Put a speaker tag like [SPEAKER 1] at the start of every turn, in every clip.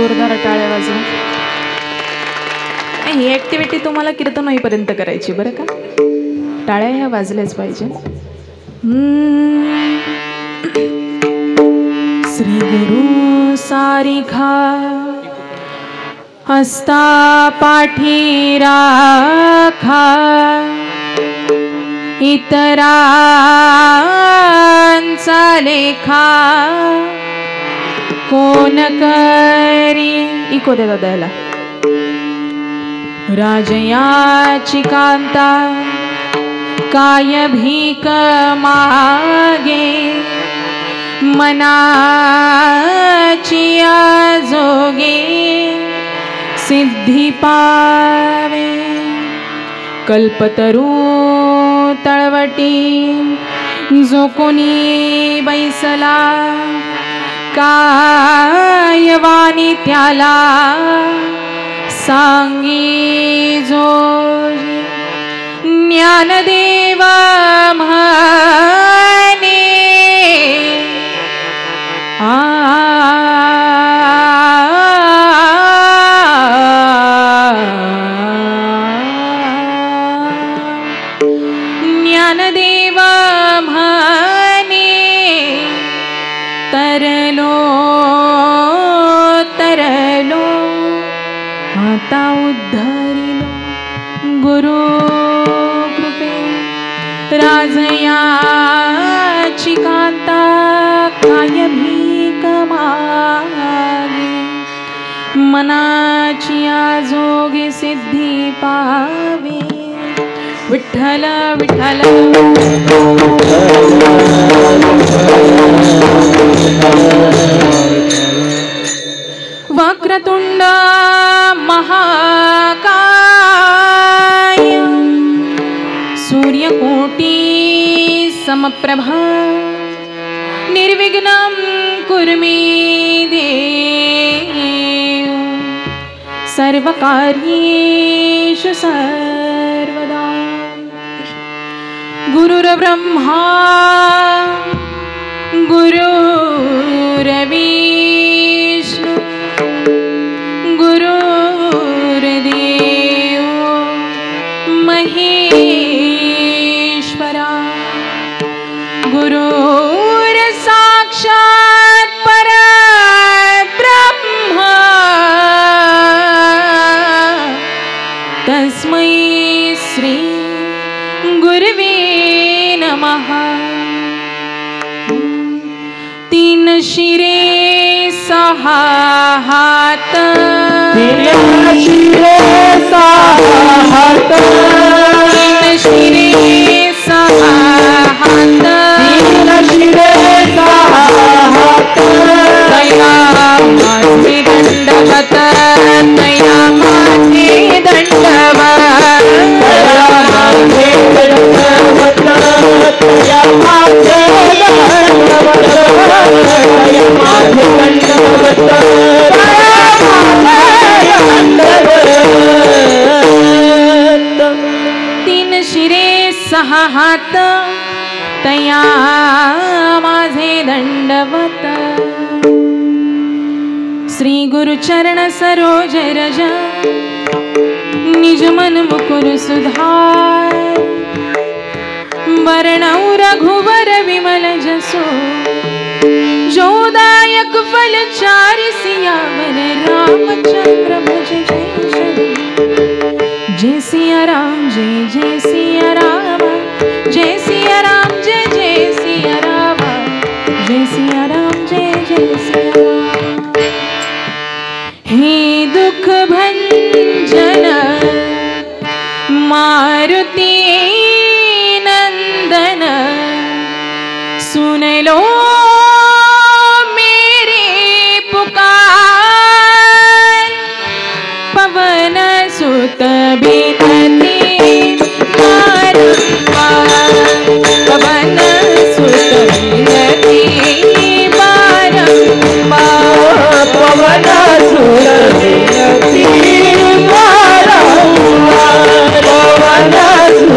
[SPEAKER 1] जोरदार टाळ्या वाजवा. ही ऍक्टिव्हिटी तुम्हाला कीर्तन होईपर्यंत करायची बरं का. टाळ्या ह्या वाजल्याच पाहिजे. श्री गुरु सारिखा हस्ता पाठी राखा, इतरांचा लेखा कोण करी. इको दे दादाला. राजयाची कांता काय भीक मागे, मनाची आजोगे सिद्धी पावे. कल्पतरू तळवटी जो कोणी बैसला, काय वाणी त्याला सांगी जो. ज्ञानदेव म्हणे ज्ञानदेव म्हणे तरलो तरलो आता उद्धरिलो गुरु कृपे. राजयाची कांता काय भीक मागे, मनाची आजोगे सिद्धी पावे. विठ्ठल विठ्ठल वक्रतुंड महाकाय, सूर्यकोटी समप्रभा, निर्विघ्नं कुरु मे देव. सर्वकार्येषु सर्वदा. गुरुर्ब्रह्मा गुरुर्विष्णु गुरुर्देव महेश्वरा. गुरुर्साक्षात् परब्रह्म, तस्मै श्री गुरवे नमः. तीन शिरे सहा हात, तीन शिरे सहा हात, तीन शिरे सहा हात, तीन शिरे सहा हात. तया माझे दंडवत, तया माझे दंडवत, तया माझे दंडवत, तया माझे दंडवत, तया माझे दंडवत, तीन शिरे सहा हात, तया माझे दंडवत. श्री गुरु चरण सरोज रज, निज मन मुकुर सुधार. वर्णौ रघुवर विमल जसो, जोदायक फल चारि सियावर. रामचंद्र भज जय जय, जय सिया राम जय जय सिया राम, जय सिया राम जय जय सिया राम, जय सिया राम जय जय सिया राम. हे दुख भंजन मारुति नंदन, सुन लो मेरे पुकार. पवन सुत बिनती बारंबार, पवन सुत बिनती बारंबार, पवन सुत बिनती बारंबार, पवन सुत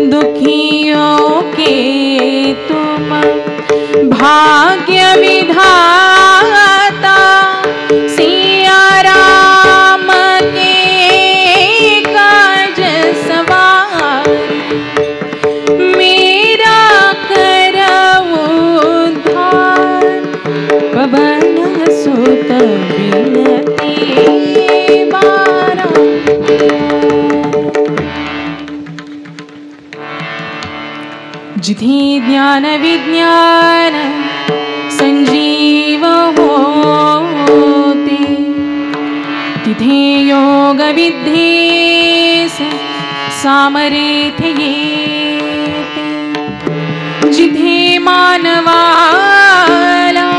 [SPEAKER 1] दुखियों के तुम भाग्य विधाता, सिया राम के काज सवारी, मेरा करऊ उद्धार, पवन सुत बिनती बारंबार। जिथे ज्ञान विज्ञान संजीव होते, तिथे योग विद्येस सामर्थ्य येते। जिथे मानवाला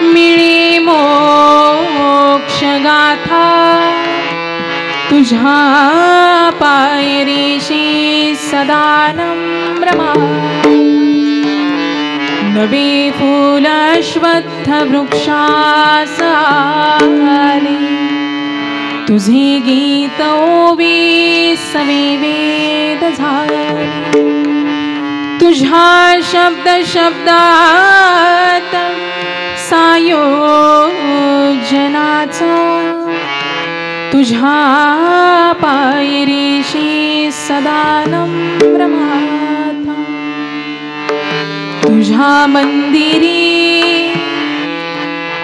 [SPEAKER 1] मिळे मोक्ष गाथा, तुझ्या पायरीशी सदानम्रमा। नवे फूल अश्वत्थ वृक्षास आले, तुझे गीत ओवी सवे वेद झाले। तुझ्या शब्द शब्दात सायोजनाचा, तुझ्या पायरीशी सदानम्रमा। तुझ्या मंदिरी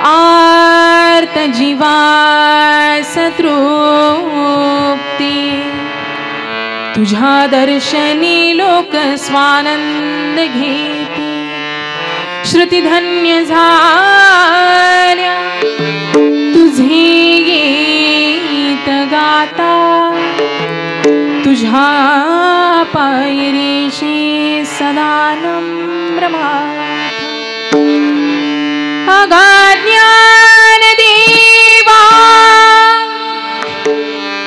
[SPEAKER 1] आर्त जीवास तृप्ती, तुझ्या दर्शनी लोक स्वानंद घेते। श्रुती धन्य झाल्या तुझे गीत गाता, तुझ्या पायरीशी सदानम्रमा। अज्ञान देवा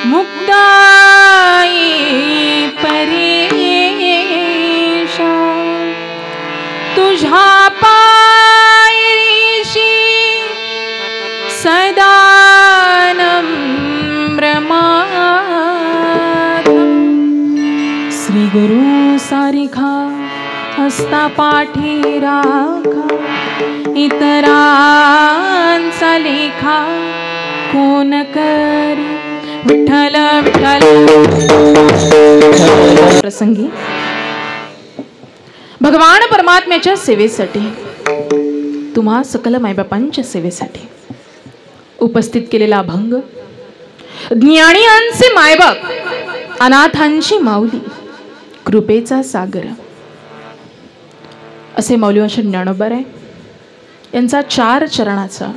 [SPEAKER 1] मुक्ताई परेशा, तुझ्या पायरीशी सदानम्रमा। श्री गुरु सारिखा हस्ता पाठी राखा, इतरांचा लेखा कोण करी। विठ्ठल विठ्ठल प्रसंगी भगवान परमात्म्याच्या सेवेसाठी, तुम्हा सकल मायबापांच्या सेवेसाठी उपस्थित केलेला अभंग, ज्ञानियांचे मायबाप, अनाथांची माऊली, कृपेचा सागर, असे मौल्यवान ज्ञानोबा राय यांचा 4 चरणाचा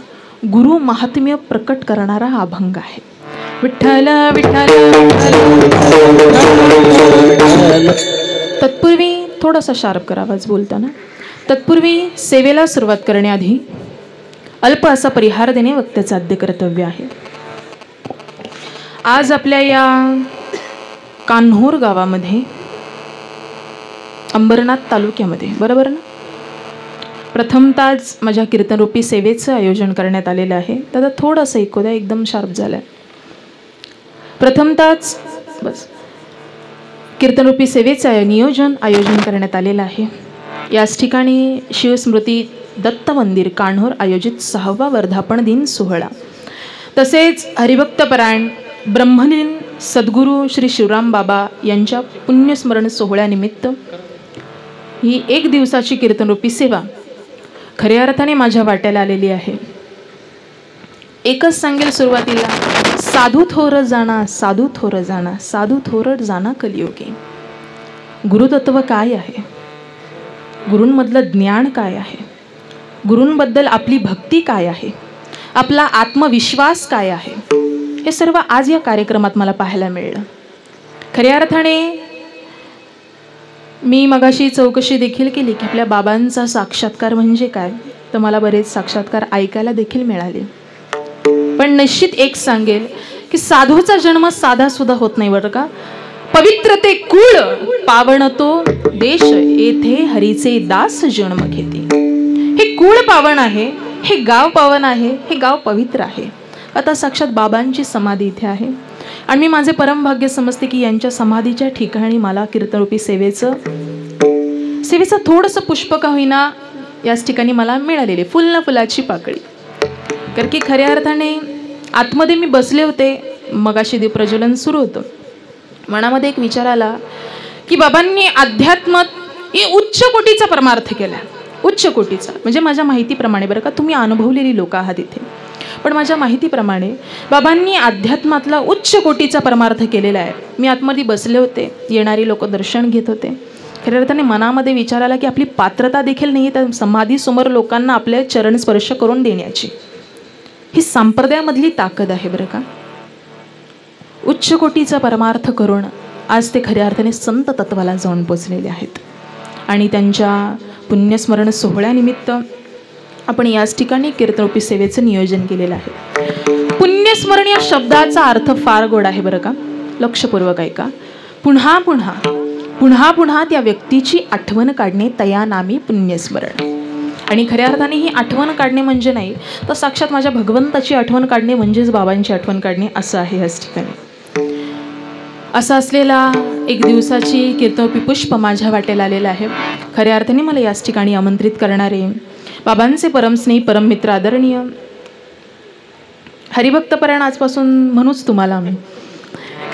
[SPEAKER 1] गुरु महात्म्य प्रकट करणारा हा अभंग आहे। विठ्ठल विठ्ठल विठ्ठल। तत्पूर्वी थोडासा शार्प करा आवाज बोलताना। तत्पूर्वी सेवेला सुरुवात करण्याआधी अल्प असा परिहार देणे वक्त्याचे आद्य कर्तव्य आहे। आज आपल्या या कान्होर गावामध्ये, अंबरनाथ तालुक्यामध्ये, बरोबर ना, प्रथमताच माझ्या कीर्तनरूपी सेवेचं आयोजन करण्यात आलेलं आहे। दादा थोडंसं ऐकू द्या, एकदम शार्प झालं। प्रथमताच बस कीर्तनरूपी सेवेचं आयोजन करण्यात आलेलं आहे। याच ठिकाणी शिवस्मृती दत्त मंदिर कान्होर आयोजित 6वा वर्धापन दिन सोहळा, तसेच हरिभक्तपरायण ब्रह्मलीन सद्गुरू श्री शिवराम बाबा यांच्या पुण्यस्मरण सोहळ्यानिमित्त ही 1 दिवसाची कीर्तनरूपी सेवा खऱ्या अर्थाने माझ्या वाट्याला आलेली आहे। एकच सांगेल सुरुवातीला, साधू थोर जाणा, साधू थोर जाणा, साधू थोर जाणा कलियुगे। गुरुतत्व काय आहे, गुरूंमधलं ज्ञान काय आहे, गुरूंबद्दल आपली भक्ती काय आहे, आपला आत्मविश्वास काय आहे, हे सर्व आज या कार्यक्रमात मला पाहायला मिळालं। खऱ्या अर्थाने मी मगाशी चौकशी देखील केली की आपल्या बाबांचा साक्षात्कार म्हणजे काय, तर मला बरेच साक्षात्कार ऐकायला देखील मिळाले। पण निश्चित एक सांगेल की साधूचा जन्म साधा सुद्धा होत नाही बरं का। पवित्र ते कुळ पावन तो देश, येथे हरीचे दास जन्म घेते। हे कुळ पावन आहे, हे गाव पावन आहे, हे गाव पवित्र आहे। आता साक्षात बाबांची समाधी इथे आहे। आणि मी माझे परमभाग्य समजते की यांच्या समाधीच्या ठिकाणी मला कीर्तनरूपी सेवेचं थोडंसं पुष्प का होईना याच ठिकाणी मला मिळालेले, फुल ना फुलाची पाकळी. कारण की खऱ्या अर्थाने आतमध्ये मी बसले होते, मगाशी दीप प्रज्वलन सुरू होतं. मनामध्ये एक विचार आला की बाबांनी अध्यात्मात उच्च कोटीचा परमार्थ केला, उच्च कोटीचा. म्हणजे माझ्या माहितीप्रमाणे, बरं का, तुम्ही अनुभवलेली लोक आहात इथे, पण माझ्या माहितीप्रमाणे बाबांनी अध्यात्मातला उच्च कोटीचा परमार्थ केलेला आहे. मी आतमध्ये बसले होते, येणारी लोक दर्शन घेत होते. खऱ्या अर्थाने मनामध्ये विचार आला की आपली पात्रता देखील नाही तर समाधीसमोर लोकांना आपले चरण स्पर्श करून देण्याची. ही संप्रदायामधली ताकद आहे बरं का. उच्च कोटीचा परमार्थ करून आज ते खऱ्या अर्थाने संत तत्वाला जाऊन पोचलेले आहेत. आणि त्यांच्या पुण्यस्मरण सोहळ्यानिमित्त आपण याच ठिकाणी कीर्तनरूपी सेवेचं नियोजन केलेलं आहे. पुण्यस्मरण या शब्दाचा अर्थ फार गोड आहे बरं का, लक्षपूर्वक ऐका. पुन्हा पुन्हा पुन्हा पुन्हा त्या व्यक्तीची आठवण काढणे तया नामी पुण्यस्मरण. आणि खऱ्या अर्थाने ही आठवण काढणे म्हणजे नाही तर साक्षात माझ्या भगवंताची आठवण काढणे म्हणजेच बाबांची आठवण काढणे असं आहे याच ठिकाणी. असा असलेला एक दिवसाची कीर्तनरूपी पुष्प माझ्या वाटेला आलेला आहे. खऱ्या अर्थाने मला याच ठिकाणी आमंत्रित करणारे बाबांचे परमस्नेही परममित्र आदरणीय हरिभक्तपरायण आजपासून म्हणूच तुम्हाला मी,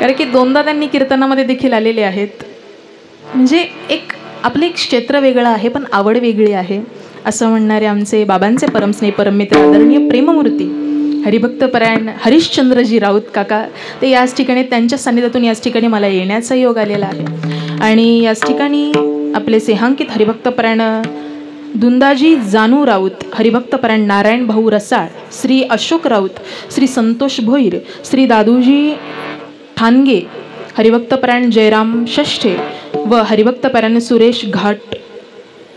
[SPEAKER 1] कारण की दोनदा त्यांनी कीर्तनामध्ये देखील आलेले आहेत. म्हणजे एक आपलं एक क्षेत्र वेगळं आहे पण आवड वेगळी आहे असं म्हणणारे आमचे बाबांचे परमस्नेही परममित्र आदरणीय प्रेममूर्ती हरिभक्तपरायण हरिश्चंद्रजी राऊत काका, ते याच ठिकाणी त्यांच्या सान्निध्यातून याच ठिकाणी मला येण्याचा योग आलेला आहे. आणि याच ठिकाणी आपले सेहांकित हरिभक्तपरायण दुंदाजी जानू राऊत, हरिभक्तपरायण नारायण भाऊ रसाळ, श्री अशोक राऊत, श्री संतोष भोईर, श्री दादूजी ठाणगे, हरिभक्तपरायण जयराम षष्ठे व हरिभक्तपरायण सुरेश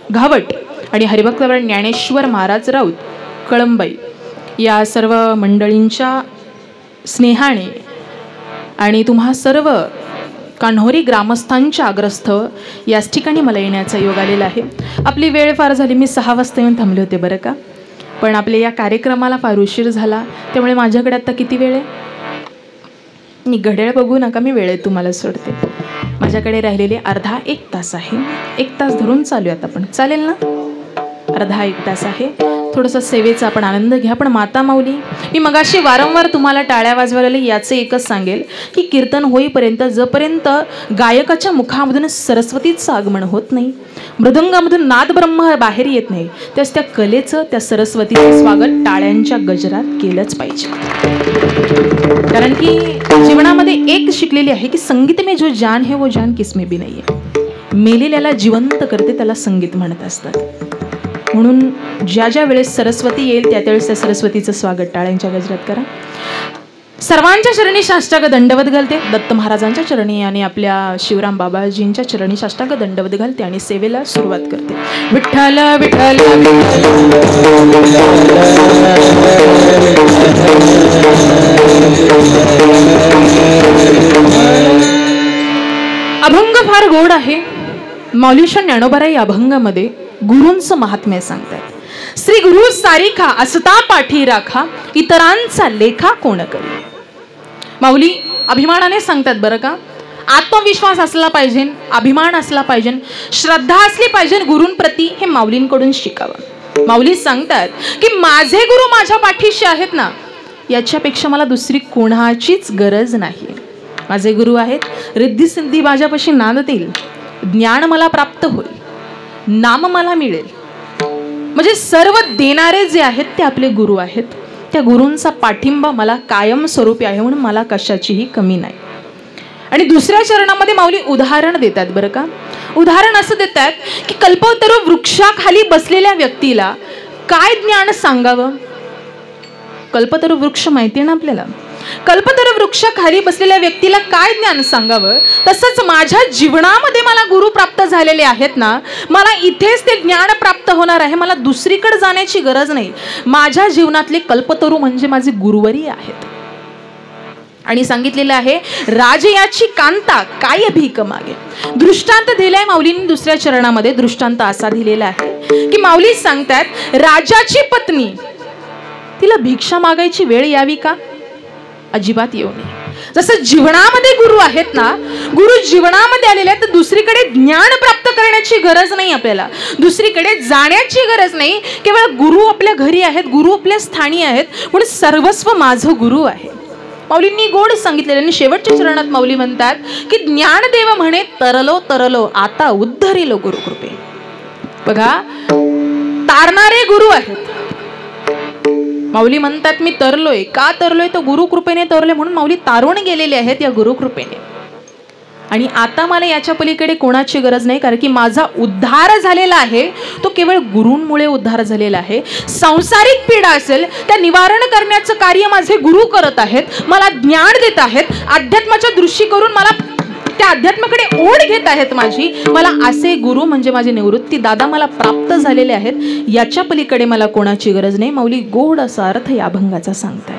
[SPEAKER 1] घावट आणि हरिभक्तपरायण ज्ञानेश्वर महाराज राऊत कळंबाई या सर्व मंडळींच्या स्नेहाने आणि तुम्हा सर्व कान्होरी ग्रामस्थांच्या आग्रस्थ याच ठिकाणी मला येण्याचा योग आलेला आहे. आपली वेळ फार झाली, मी 6 वाजता येऊन थांबले होते बरं का, पण आपल्या या कार्यक्रमाला फार उशीर झाला. त्यामुळे माझ्याकडे आता किती वेळ आहे, मी घड्याळ बघू नका, मी वेळेत तुम्हाला सोडते. माझ्याकडे राहिलेले अर्धा 1 तास आहे. 1 तास धरून चालूयात आपण, चालेल ना? अर्धा 1 तास आहे. थोडंसं सेवेचा आपण आनंद घ्या. पण माता माऊली, मी मगाशी वारंवार तुम्हाला टाळ्या वाजवायला याचं एकच सांगेल की कीर्तन होईपर्यंत जोपर्यंत गायकाच्या मुखामधून सरस्वतीचं आगमन होत नाही, मृदंगामधून नाद ब्रह्म बाहेर येत नाही, त्यास त्या कलेचं, त्या सरस्वतीचं स्वागत टाळ्यांच्या गजरात केलंच पाहिजे. कारण की जीवनामध्ये एक शिकलेली आहे की संगीत में जो जान है वो जान किसमें भी नहीं है. मेलेल्याला जिवंत करते त्याला संगीत म्हणत असतात. म्हणून ज्या ज्या वेळेस सरस्वती येईल त्या त्यावेळेस त्या सरस्वतीचं स्वागत टाळ्यांच्या गजरात करा. सर्वांच्या चरणी साष्टांग दंडवत घालते. दत्त महाराजांच्या चरणी आणि आपल्या शिवराम बाबाजींच्या चरणी साष्टांग दंडवत घालते आणि सेवेला सुरुवात करते. विठ्ठल विठ्ठल अभंग फार गोड आहे. मौलीश ज्ञानोबाराई अभंगामध्ये गुरूंचं महात्म्य सांगतात. श्री गुरु सारिखा असता पाठी राखा, इतरांचा लेखा कोण करी. माऊली अभिमानाने सांगतात बरं का. आत्मविश्वास असला पाहिजे, अभिमान असला पाहिजे, श्रद्धा असली पाहिजे गुरूंप्रती, हे माऊलींकडून शिकावं. माऊली सांगतात की माझे गुरु माझ्या पाठीशी आहेत ना, याच्यापेक्षा मला दुसरी कोणाचीच गरज नाही. माझे गुरु आहेत, रिद्धी सिद्धी माझ्यापाशी नांदतील, ज्ञान मला प्राप्त होईल, नाम मला मिळेल. म्हणजे सर्व देणारे जे आहेत ते आपले गुरु आहेत. त्या गुरूंचा पाठिंबा मला कायम स्वरूपी आहे, म्हणून मला कशाचीही कमी नाही. आणि दुसऱ्या चरणामध्ये माऊली उदाहरण देतात बरं का. उदाहरण असं देतात की कल्पतरू वृक्षाखाली बसलेल्या व्यक्तीला काय ज्ञान सांगावं. कल्पतरू वृक्ष माहिती आहे ना आपल्याला. कल्पतरू वृक्षाखाली बसलेल्या व्यक्तीला काय ज्ञान सांगावं. तसंच माझ्या जीवनामध्ये मला गुरु प्राप्त झालेले आहेत ना, मला इथेच ते ज्ञान प्राप्त होणार आहे, मला दुसरीकडे जाण्याची गरज नाही. माझ्या जीवनातले कल्पतरू म्हणजे माझे गुरुवरी आहेत. आणि सांगितलेलं आहे राजयाची कांता काय भीक मागे. दृष्टांत दिलाय माऊलींनी दुसऱ्या चरणामध्ये. दृष्टांत असा दिलेला आहे की माऊली सांगतात राजाची पत्नी, तिला भिक्षा मागायची वेळ यावी का? अजिबात येऊ नये. जसं जीवनामध्ये गुरु आहेत ना, गुरु जीवनामध्ये आलेले आहेत, तर दुसरीकडे ज्ञान प्राप्त करण्याची गरज नाही, आपल्याला दुसरीकडे जाण्याची गरज नाही. केवळ गुरु आपल्या घरी आहेत, गुरु आपल्या स्थानी आहेत, म्हणून सर्वस्व माझं गुरु आहे. माऊलींनी गोड सांगितलेलं आणि शेवटच्या चरणात माऊली म्हणतात की ज्ञानदेव म्हणे तरलो तरलो आता उद्धरिलो गुरुकृपे. बघा, तारणारे गुरु आहेत. माऊली म्हणतात मी तरलोय. का तरलोय? तर गुरुकृपेने तरलोय, म्हणून माऊली तारून गेलेले आहेत या गुरुकृपेने. आणि आता मला याच्या पलीकडे कोणाची गरज नाही, कारण की माझा उद्धार झालेला आहे तो केवळ गुरूंमुळे उद्धार झालेला आहे. सांसारिक पीडा असेल त्या निवारण करण्याचं कार्य माझे गुरु करत आहेत, मला ज्ञान देत आहेत, अध्यात्माच्या दृष्टी करून मला त्या अध्यात्माकडे ओढ घेत आहेत माझी. मला असे गुरु म्हणजे माझे निवृत्ती दादा मला प्राप्त झालेले आहेत. याच्या पलीकडे मला कोणाची गरज नाही. माऊली गोड असा अर्थ या अभंगाचा सांगतात.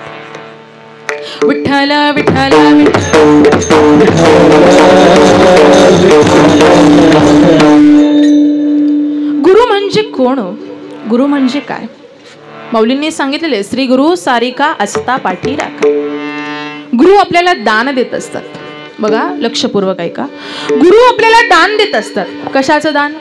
[SPEAKER 1] विठ्ठल विठ्ठल गुरु म्हणजे कोण? गुरु म्हणजे काय? माऊलींनी सांगितलेले श्री गुरु सारिका असता पाठी राखा. गुरु आपल्याला दान देत असतात. बघा, लक्षपूर्वक ऐका. गुरु आपल्याला दान देत असतात. कशाचं दान?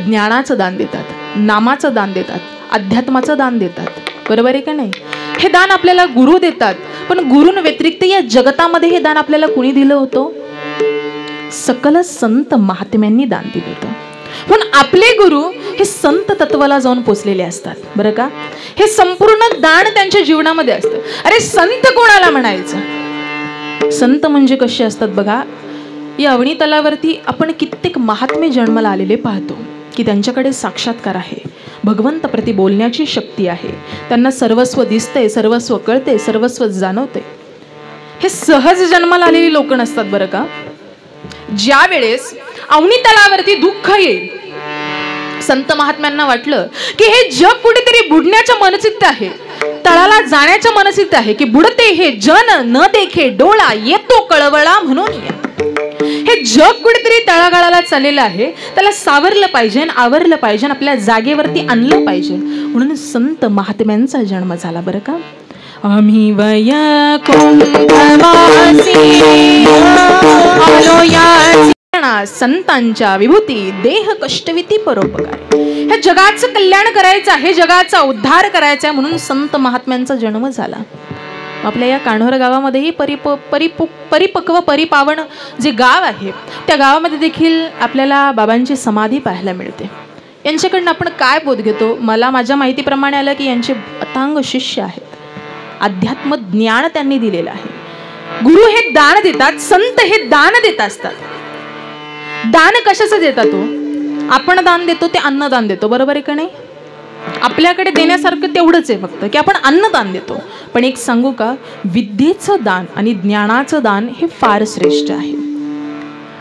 [SPEAKER 1] ज्ञानाचं दान देतात, नामाचं दान देतात, अध्यात्माचं दान देतात. बरोबर आहे का नाही? हे दान आपल्याला गुरु देतात. पण गुरुं व्यतिरिक्त या जगतामध्ये हे दान आपल्याला कुणी दिलं होतं? सकल संत महात्म्यांनी दान दिलं होतं. पण आपले गुरु हे संत तत्वाला जाऊन पोचलेले असतात. बरं का? हे संपूर्ण दान त्यांच्या जीवनामध्ये असतं. अरे संत कोणाला म्हणायचं? संत म्हणजे कसे असतात बघा, या अवनी तलावरती आपण कित्येक महात्मे जन्माला आलेले पाहतो की त्यांच्याकडे साक्षात्कार आहे, भगवंत प्रति बोलण्याची शक्ती आहे, त्यांना सर्वस्व दिसते, सर्वस्व कळते, सर्वस्व जाणवते. हे सहज जन्माला आलेली लोक नसतात. बरं का? ज्या वेळेस अवनी तलावरती दुःख येईल, संत महात्म्यांना वाटलं की हे जग कुठेतरी बुडण्याच्या मनस्थितीत आहे, तळाला जाण्याच्या मनस्थितीत आहे, की बुडते हे जन न देखे डोळा येतो कळवळा म्हणून या. हे जग कुठेतरी तळागाळाला चाललेलं आहे, त्याला सावरलं पाहिजे, आवरलं पाहिजे, आपल्या जागेवरती आणलं पाहिजे, म्हणून संत महात्म्यांचा जन्म झाला. बरं का? आम्ही संतांच्या विभूती देह कष्टविती परोपकार. ह्या जगाचं कल्याण करायचं आहे, जगाचा उद्धार करायचा आहे, म्हणून संत महात्म्यांचा जन्म झाला. आपल्या या कान्होर गावामध्येही परिपक्व परिपावन जे गाव आहे, त्या गावामध्ये देखील आपल्याला बाबांची समाधी पाहायला मिळते. यांच्याकडनं आपण काय बोध घेतो? मला माझ्या माहितीप्रमाणे आलं की यांचे अथांग शिष्य आहेत, अध्यात्म ज्ञान त्यांनी दिलेलं आहे. गुरु हे दान देतात, संत हे दान देत असतात. दान कशाचं देतात? तो आपण दान देतो ते अन्नदान देतो. बरोबर आहे का नाही? आपल्याकडे देण्यासारखं तेवढंच आहे फक्त की आपण अन्नदान देतो. पण एक सांगू का, विद्येचं दान आणि ज्ञानाचं दान हे फार श्रेष्ठ आहे.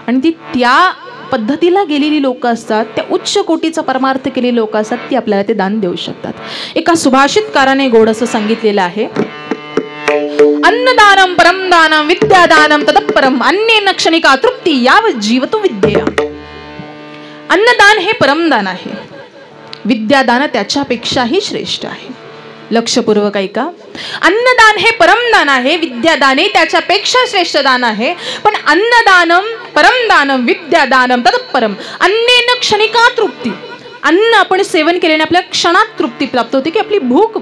[SPEAKER 1] आणि ती त्या पद्धतीला गेलेली लोक असतात, त्या उच्च कोटीचा परमार्थ केलेली लोक असतात, ती आपल्याला ते दान देऊ शकतात. एका सुभाषितकाराने गोड असं सांगितलेलं आहे, अन्नदानम परमदानम विद्यादानम तदपरम अन्येन क्षणिका तृप्ती याव जीवतो विद्येया. अन्नदान हे परमदान आहे, विद्यादान त्याच्यापेक्षाही श्रेष्ठ आहे. लक्षपूर्वक ऐका. अन्नदान हे परमदान आहे, विद्यादान त्याच्यापेक्षा श्रेष्ठ दान आहे. पण अन्नदानम परमदानम विद्यादानम तदपरम अन्येन क्षणिका तृप्ती. अन्न आपण सेवन केल्याने आपल्या क्षणात तृप्ती प्राप्त होते, की आपली भूक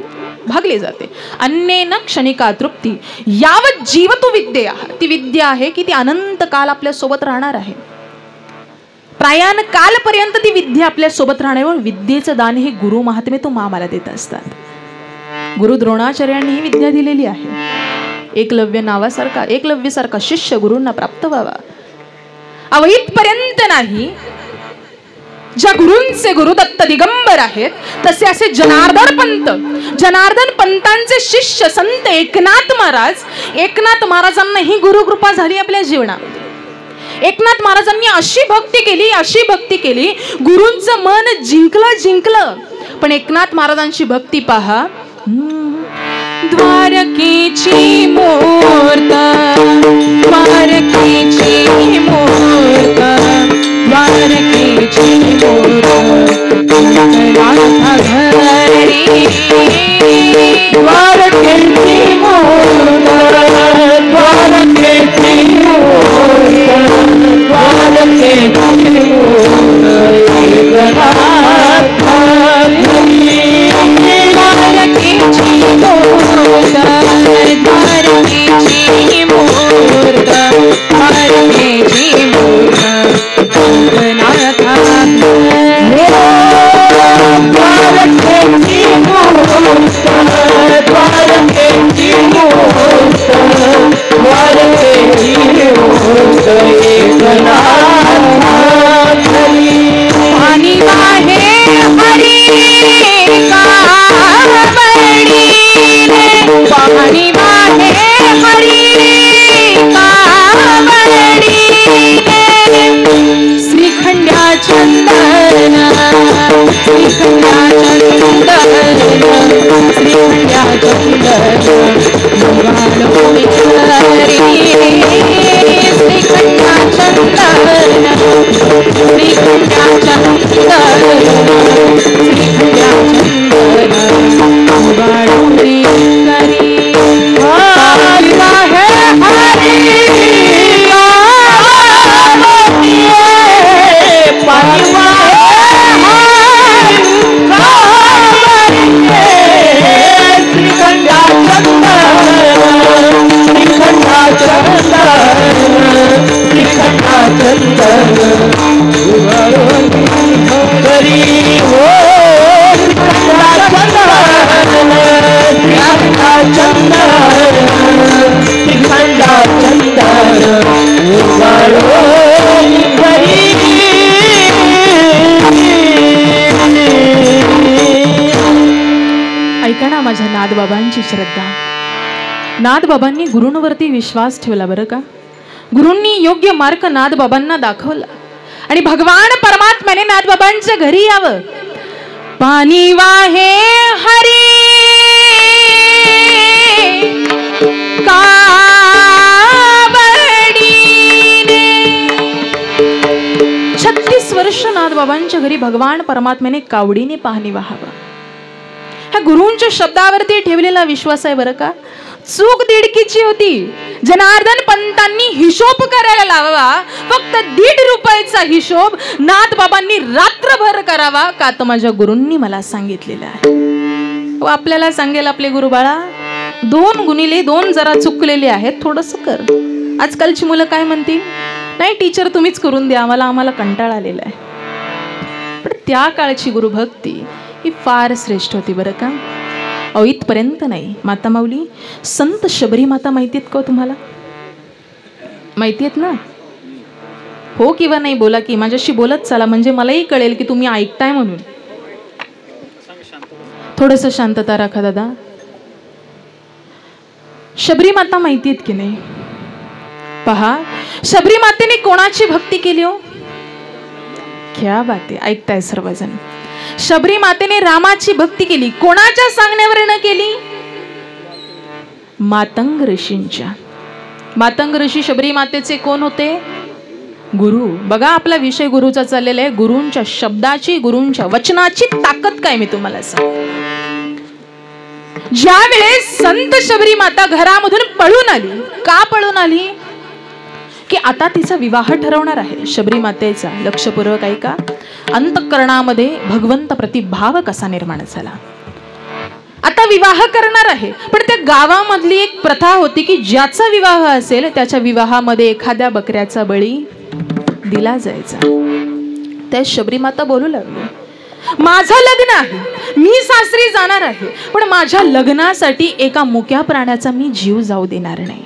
[SPEAKER 1] भागली जाते. अन्येन क्षणिका तृप्ती यावत जीवतो विद्या. ती विद्या आहे की ती अनंत काल आपल्या सोबत राहणार आहे. प्रयाण कालपर्यंत ती विद्या आपल्या सोबत राहण्यावर विद्येचं दान हे गुरु महात्मे तो आम्हाला देत असतात. गुरु द्रोणाचार्यांनी ही विद्या दिलेली आहे. एकलव्य सारखा शिष्य गुरूंना प्राप्त व्हावा. अवहित पर्यंत नाही. ज्या गुरूंचे गुरु दत्त दिगंबर आहेत, तसे असे जनार्दन पंतांचे शिष्य संत एकनाथ महाराजांना ही गुरुकृपा झाली आपल्या जीवनामध्ये. एकनाथ महाराजांनी अशी भक्ती केली, गुरूंचं मन जिंकलं. पण एकनाथ महाराजांची भक्ती पहा. द्वारकेची मूर्त द्वारकेची मूर्त द्वारकेची मूर्त घरी द्वारकेची मूर्त द्वारकेची ऐका ना माझ्या नादबाबांची श्रद्धा. नादबाबांनी गुरूंवरती विश्वास ठेवला बरं का. गुरूंनी योग्य मार्ग नादबाबांना दाखवला आणि भगवान परमात्म्याने नादबाबांच्या घरी यावं. पाणी वाहे हरी कावडीने 36 वर्ष नादबाबांच्या घरी भगवान परमात्म्याने कावडीने पाणी वाहावं. ह्या गुरूंच्या शब्दावरती ठेवलेला विश्वास आहे बरं का. चूक दीडकीची होती. जनार्दन पंतांनी हिशोब करायला लावावा. फक्त 1.5 रुपयाचा हिशोब नाथबाबांनी रात्रभर करावा का तर माझ्या गुरूंनी मला सांगितलेलं आहे. आपल्याला सांगेल आपले गुरु बाळा 2 गुणिले 2 जरा चुकलेले आहेत, थोडस कर. आजकालची मुलं काय म्हणतील, नाही टीचर तुम्हीच करून द्या, आम्हाला कंटाळा आलेला आहे. पण त्या काळची गुरुभक्ती ही फार श्रेष्ठ होती बरं का. इथपर्यंत नाही. माता माऊली संत शबरी माता माहिती आहेत का तुम्हाला? माहिती आहेत ना? हो किंवा नाही बोला की, माझ्याशी बोलत चला म्हणजे मलाही कळेल की तुम्ही ऐकताय म्हणून. थोडस शांतता राखा दादा. शबरी माता माहिती आहेत की नाही? पहा शबरी मातेने कोणाची भक्ती केली हो? क्या बात आहे, ऐकताय सर्वजण. शबरी मातेने रामाची भक्ती केली. कोणाच्या सांगण्यावर न केली? मातंग ऋषींच्या. मातंग ऋषी शबरी मातेचे कोण होते? गुरु. बघा आपला विषय गुरुचा चाललेला आहे. गुरूंच्या शब्दाची, गुरूंच्या वचनाची ताकद काय मी तुम्हाला सांगते. ज्या वेळेस संत शबरी माता घरामधून पळून आली. का पळून आली? की आता तिचा विवाह ठरवणार आहे. शबरी मातेचा लक्षपूर्वक ऐका. अंतःकरणामध्ये भगवंत प्रतिभाव कसा निर्माण झाला. आता विवाह करणार आहे. पण त्या गावामधली एक प्रथा होती की ज्याचा विवाह असेल त्याच्या विवाहामध्ये एखाद्या बकऱ्याचा बळी दिला जायचा. त्या शबरी माता बोलू लागली, माझं लग्न आहे, मी सासरी जाणार आहे, पण माझ्या लग्नासाठी एका मुक्या प्राण्याचा मी जीव जाऊ देणार नाही.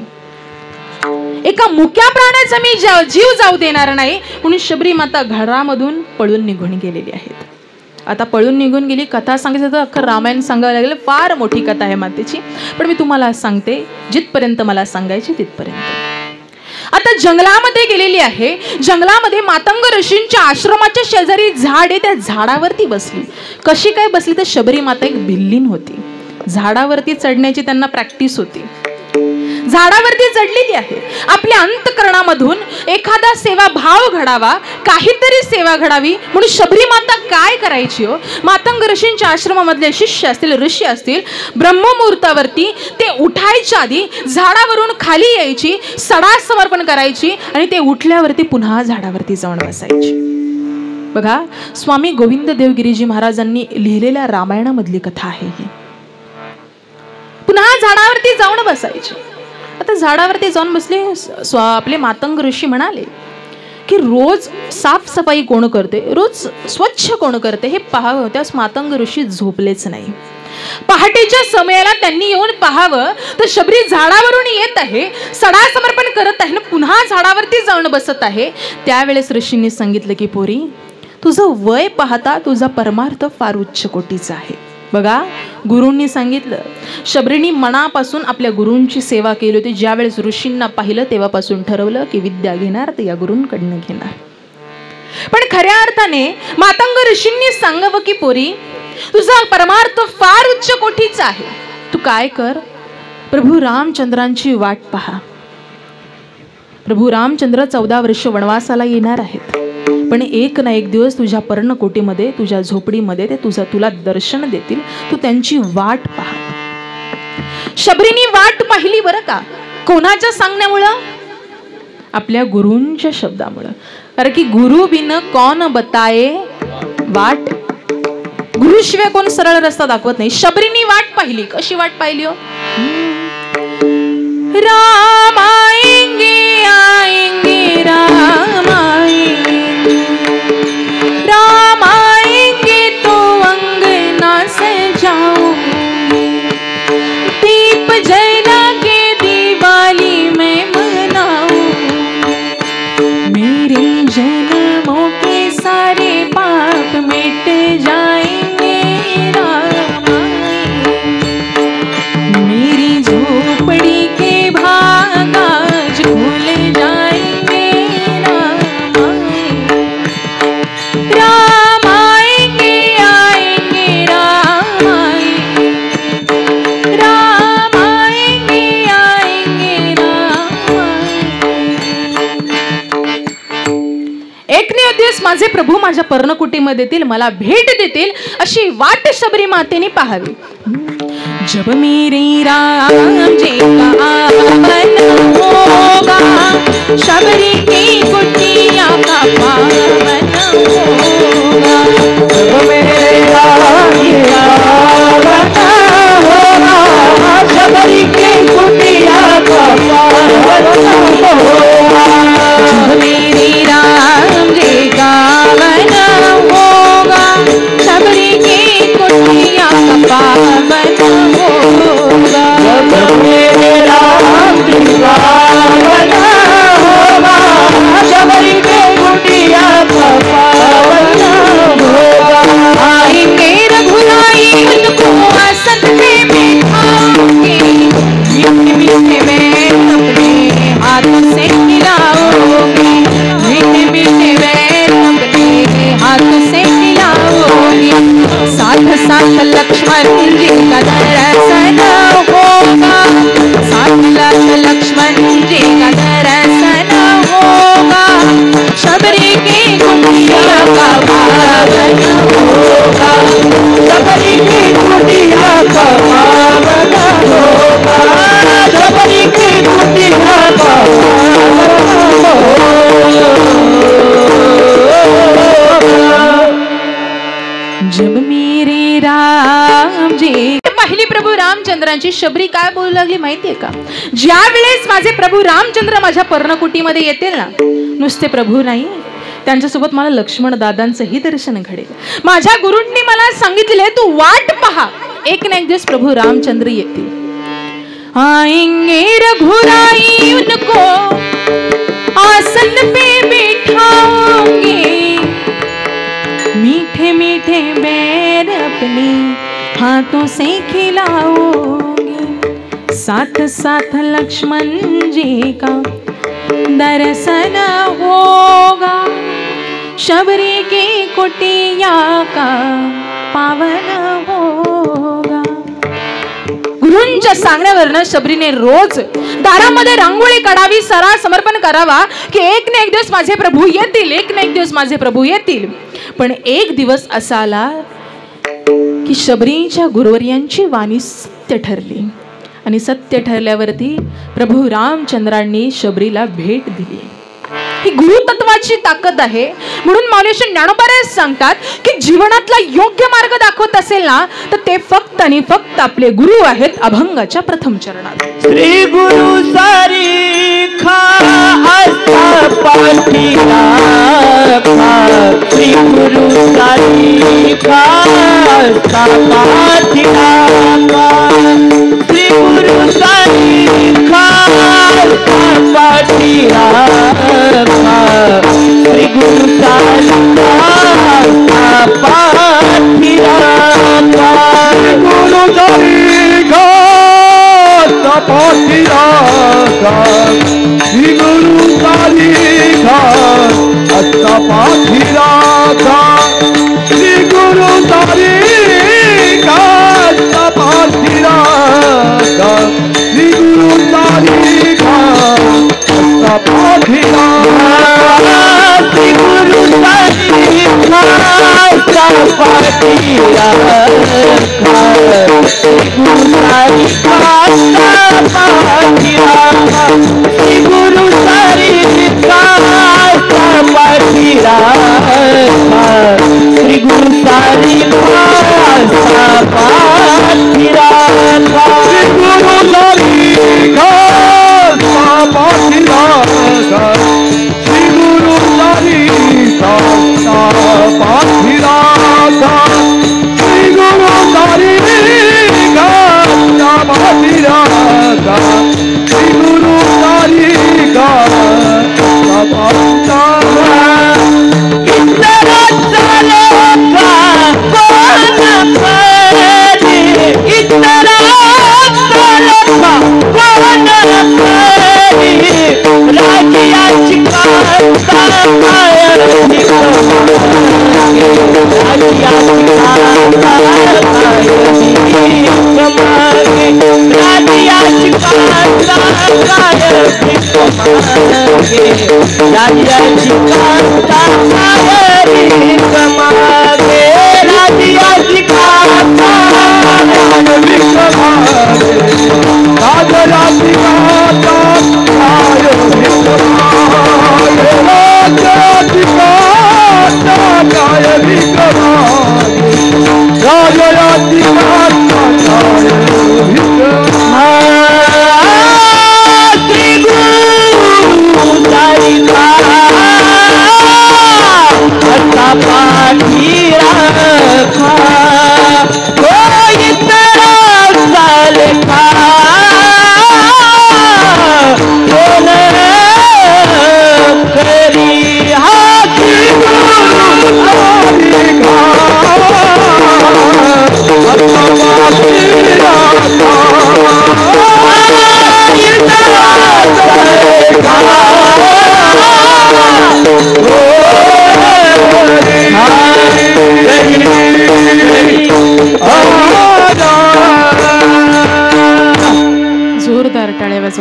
[SPEAKER 1] एका मुक्या प्राण्याचा मी जीव जाऊ देणार नाही. म्हणून शबरी माता घरामधून पळून निघून गेलेली आहेत. आता पळून निघून गेली. कथा सांगायचं तर अख्खं रामायण सांगायला लागेल. फार मोठी कथा आहे मातेची, पण मी तुम्हाला सांगते जिथपर्यंत मला सांगायची तिथपर्यंत. आता जंगलामध्ये गेलेली आहे. जंगलामध्ये मातंग ऋषींच्या आश्रमाच्या शेजारी झाड आहे. त्या झाडावरती बसली. कशी काय बसली तर शबरी माता एक भिल्लीन होती. झाडावरती चढण्याची त्यांना प्रॅक्टिस होती. झाडावरती चढलेली आहे. आपल्या अंतःकरणामधून एखादा सेवा भाव घडावा, काहीतरी सेवा घडावी म्हणून शबरी माता काय करायची हो? मातंग ऋषींच्या आश्रमामधले शिष्य असतील, ऋषी असतील, ब्रह्ममुहूर्तावरती ते उठायच्या आधी झाडावरून खाली यायची, सडा समर्पण करायची आणि ते उठल्यावरती पुन्हा झाडावरती जाऊन बसायची. बघा स्वामी गोविंद देवगिरीजी महाराजांनी लिहिलेल्या रामायणामधली कथा आहे ही. पुन्हा झाडावरती जाऊन बसायची. आता झाडावरती जाऊन बसले. आपले मातंग ऋषी म्हणाले की रोज साफसफाई कोण करते, रोज स्वच्छ कोण करते हे पाहावं. त्यास मातंग ऋषी झोपलेच नाही. पहाटेच्या समयाला त्यांनी येऊन पाहावं तर शबरी झाडावरून येत आहे, सडा समर्पण करत आहे, पुन्हा झाडावरती जाऊन बसत आहे. त्यावेळेस ऋषींनी सांगितलं की पोरी, तुझं वय पाहता तुझा परमार्थ फार उच्च कोटीचा आहे. बघा गुरूंनी सांगितलं. शबरीनी मनापासून आपल्या गुरूंची सेवा केली होती. ज्यावेळेस ऋषींना पाहिलं तेव्हापासून ठरवलं की विद्या घेणार तर या गुरूंकडनं घेणार. पण खऱ्या अर्थाने मातंग ऋषींनी सांगावं की पोरी, तुझा परमार्थ फार उच्च कोटीचा आहे. तू काय कर, प्रभू रामचंद्रांची वाट पहा. प्रभू रामचंद्र 14 वर्ष वनवासाला येणार आहेत, पण एक ना एक दिवस तुझ्या पर्णकोटीमध्ये, तुझ्या झोपडीमध्ये ते तुला दर्शन देतील. तू त्यांची वाट पहा. शबरीने वाट पाहिली बरं का. कोणाच्या सांगण्यामुळं? आपल्या गुरूंच्या शब्दामुळं. कारण की गुरु बिन कौन बताए वाट. गुरुशिवाय कोण सरळ रस्ता दाखवत नाही. शबरीने वाट पाहिली. कशी वाट पाहिली हो? राम आएंगे आएंगे राम आएंगे, राम आएंगे तो अंगना सजाऊंगी, दीप जला के दिवाली में मनाऊंगी, मेरे जन्मों के सारे पाप मिट जाएंगे, राम आएंगे, मेरी झोपड़ी के भाग आज खुल जाएंगे, राम आएंगे, राम आएंगे आएंगे राम आएंगे, राम आएंगे आएंगे राम आएंगे. एक न एक दिवस माझे प्रभू माझ्या पर्णकुटीमध्ये येतील, मला भेट देतील, अशी वाट शबरी मातेने पाहावी. जब मेरे राम जी का आगमन होगा, शबरी की कुटिया का पावन होगा. जब मेरे राम जी का आगमन होगा, शबरी की कुटिया का पावन होगा. जब मेरे राम जी का आगमन होगा, शबरी की कुटिया का पावन होगा. जब मेरे राम जी का आगमन होगा, शबरी की कुटिया का पावन होगा. आएंगे रघुराई उनको आसन पे बिठाओगे, मीठे मीठे बैल अपने हाथों से खिलाओगे, मीठे मीठे बैल अपने हाथों से खिलाओगे. साथ साथ लक्ष्मण जी का दर्शन होगा, साथ साथ लक्ष्मण जी का दर्शन होगा. शबरी की कुटिया का पावन होगा, शबरी की कुटिया का पावन होगा, शबरी की कुटिया का पावन होगा. जब मेरे राम जी पहिली प्रभू रामचंद्रांची शबरी काय बोलू लागली माहितीये का? ज्या वेळेस माझे प्रभू रामचंद्र माझ्या पर्णकुटीमध्ये येतील ना, नुसते प्रभू नाही, त्यांच्यासोबत मला लक्ष्मण दादांचंही दर्शन घडेल. माझ्या गुरूंनी मला सांगितले तू वाट पहा, एक ना एक दिवस प्रभू रामचंद्र येतील. आएंगे रघुराई उनको आसन पे बिठाओगे, मीठे मीठे बैर अपने हाथों से खिलाओगे. साथ साथ लक्ष्मण जी का दर्शन होगा, शबरी की कुटिया का पावन होगा. गुरूंच्या सांगण्यावरनं शबरीने रोज दारामध्ये रांगोळी काढावी, सरा समर्पण करावा की एक ना एक दिवस माझे प्रभू येतील, एक ना एक दिवस माझे प्रभू येतील. पण एक दिवस असा आला की शबरीच्या गुरुवर्यांची वाणी सत्य ठरली, आणि सत्य ठरल्यावरती प्रभू रामचंद्रांनी शबरीला भेट दिली. ही गुरुतत्वाची ताकद आहे. म्हणून माऊली ज्ञानोबाराज सांगतात की जीवनातला योग्य मार्ग दाखवत असेल ना, तर ते फक्त आणि फक्त आपले गुरु आहेत अभंगाच्या प्रथम चरणात.
[SPEAKER 2] श्री गुरु सारीखा आस्था पाठीला, श्री गुरु सारीखा आस्था पाठीला, श्री गुरु सारीखा आस्था पाठीला, श्री गुरु सारीखा आस्था पाठीला, गुरु सारीखा पाठीला, श्री गुरु सारीखा आस्था पाठीला.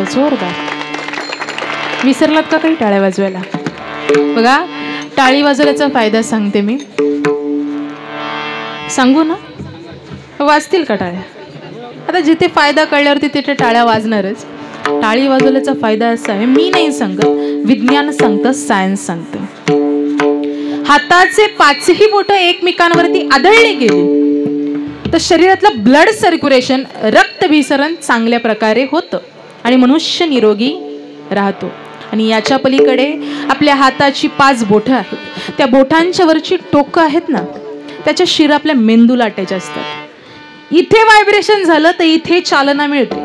[SPEAKER 1] जोरदार. विसरलात का काही टाळ्या वाजवायला? बघा, टाळी वाजवल्याचा फायदा सांगते मी. सांगू ना? वाजतील का टाळ्या? आता जिथे फायदा कळल्यावरती तिथे टाळ्या वाजणारच. टाळी वाजवल्याचा फायदा असा आहे, मी नाही सांगत, विज्ञान सांगतं, सायन्स सांगतं. हाताचे पाचही बोटं एकमेकांवरती आदळली गेली तर शरीरातलं ब्लड सर्क्युलेशन, रक्तभिसरण चांगल्या प्रकारे होतं आणि मनुष्य निरोगी राहतो. आणि याच्या पलीकडे आपल्या हाताची 5 बोटं आहेत, त्या बोटांच्या वरची टोकं आहेत ना, त्याच्या शिरा आपल्या मेंदूला अटॅच असतात. इथे व्हायब्रेशन झालं तर इथे चालना मिळते.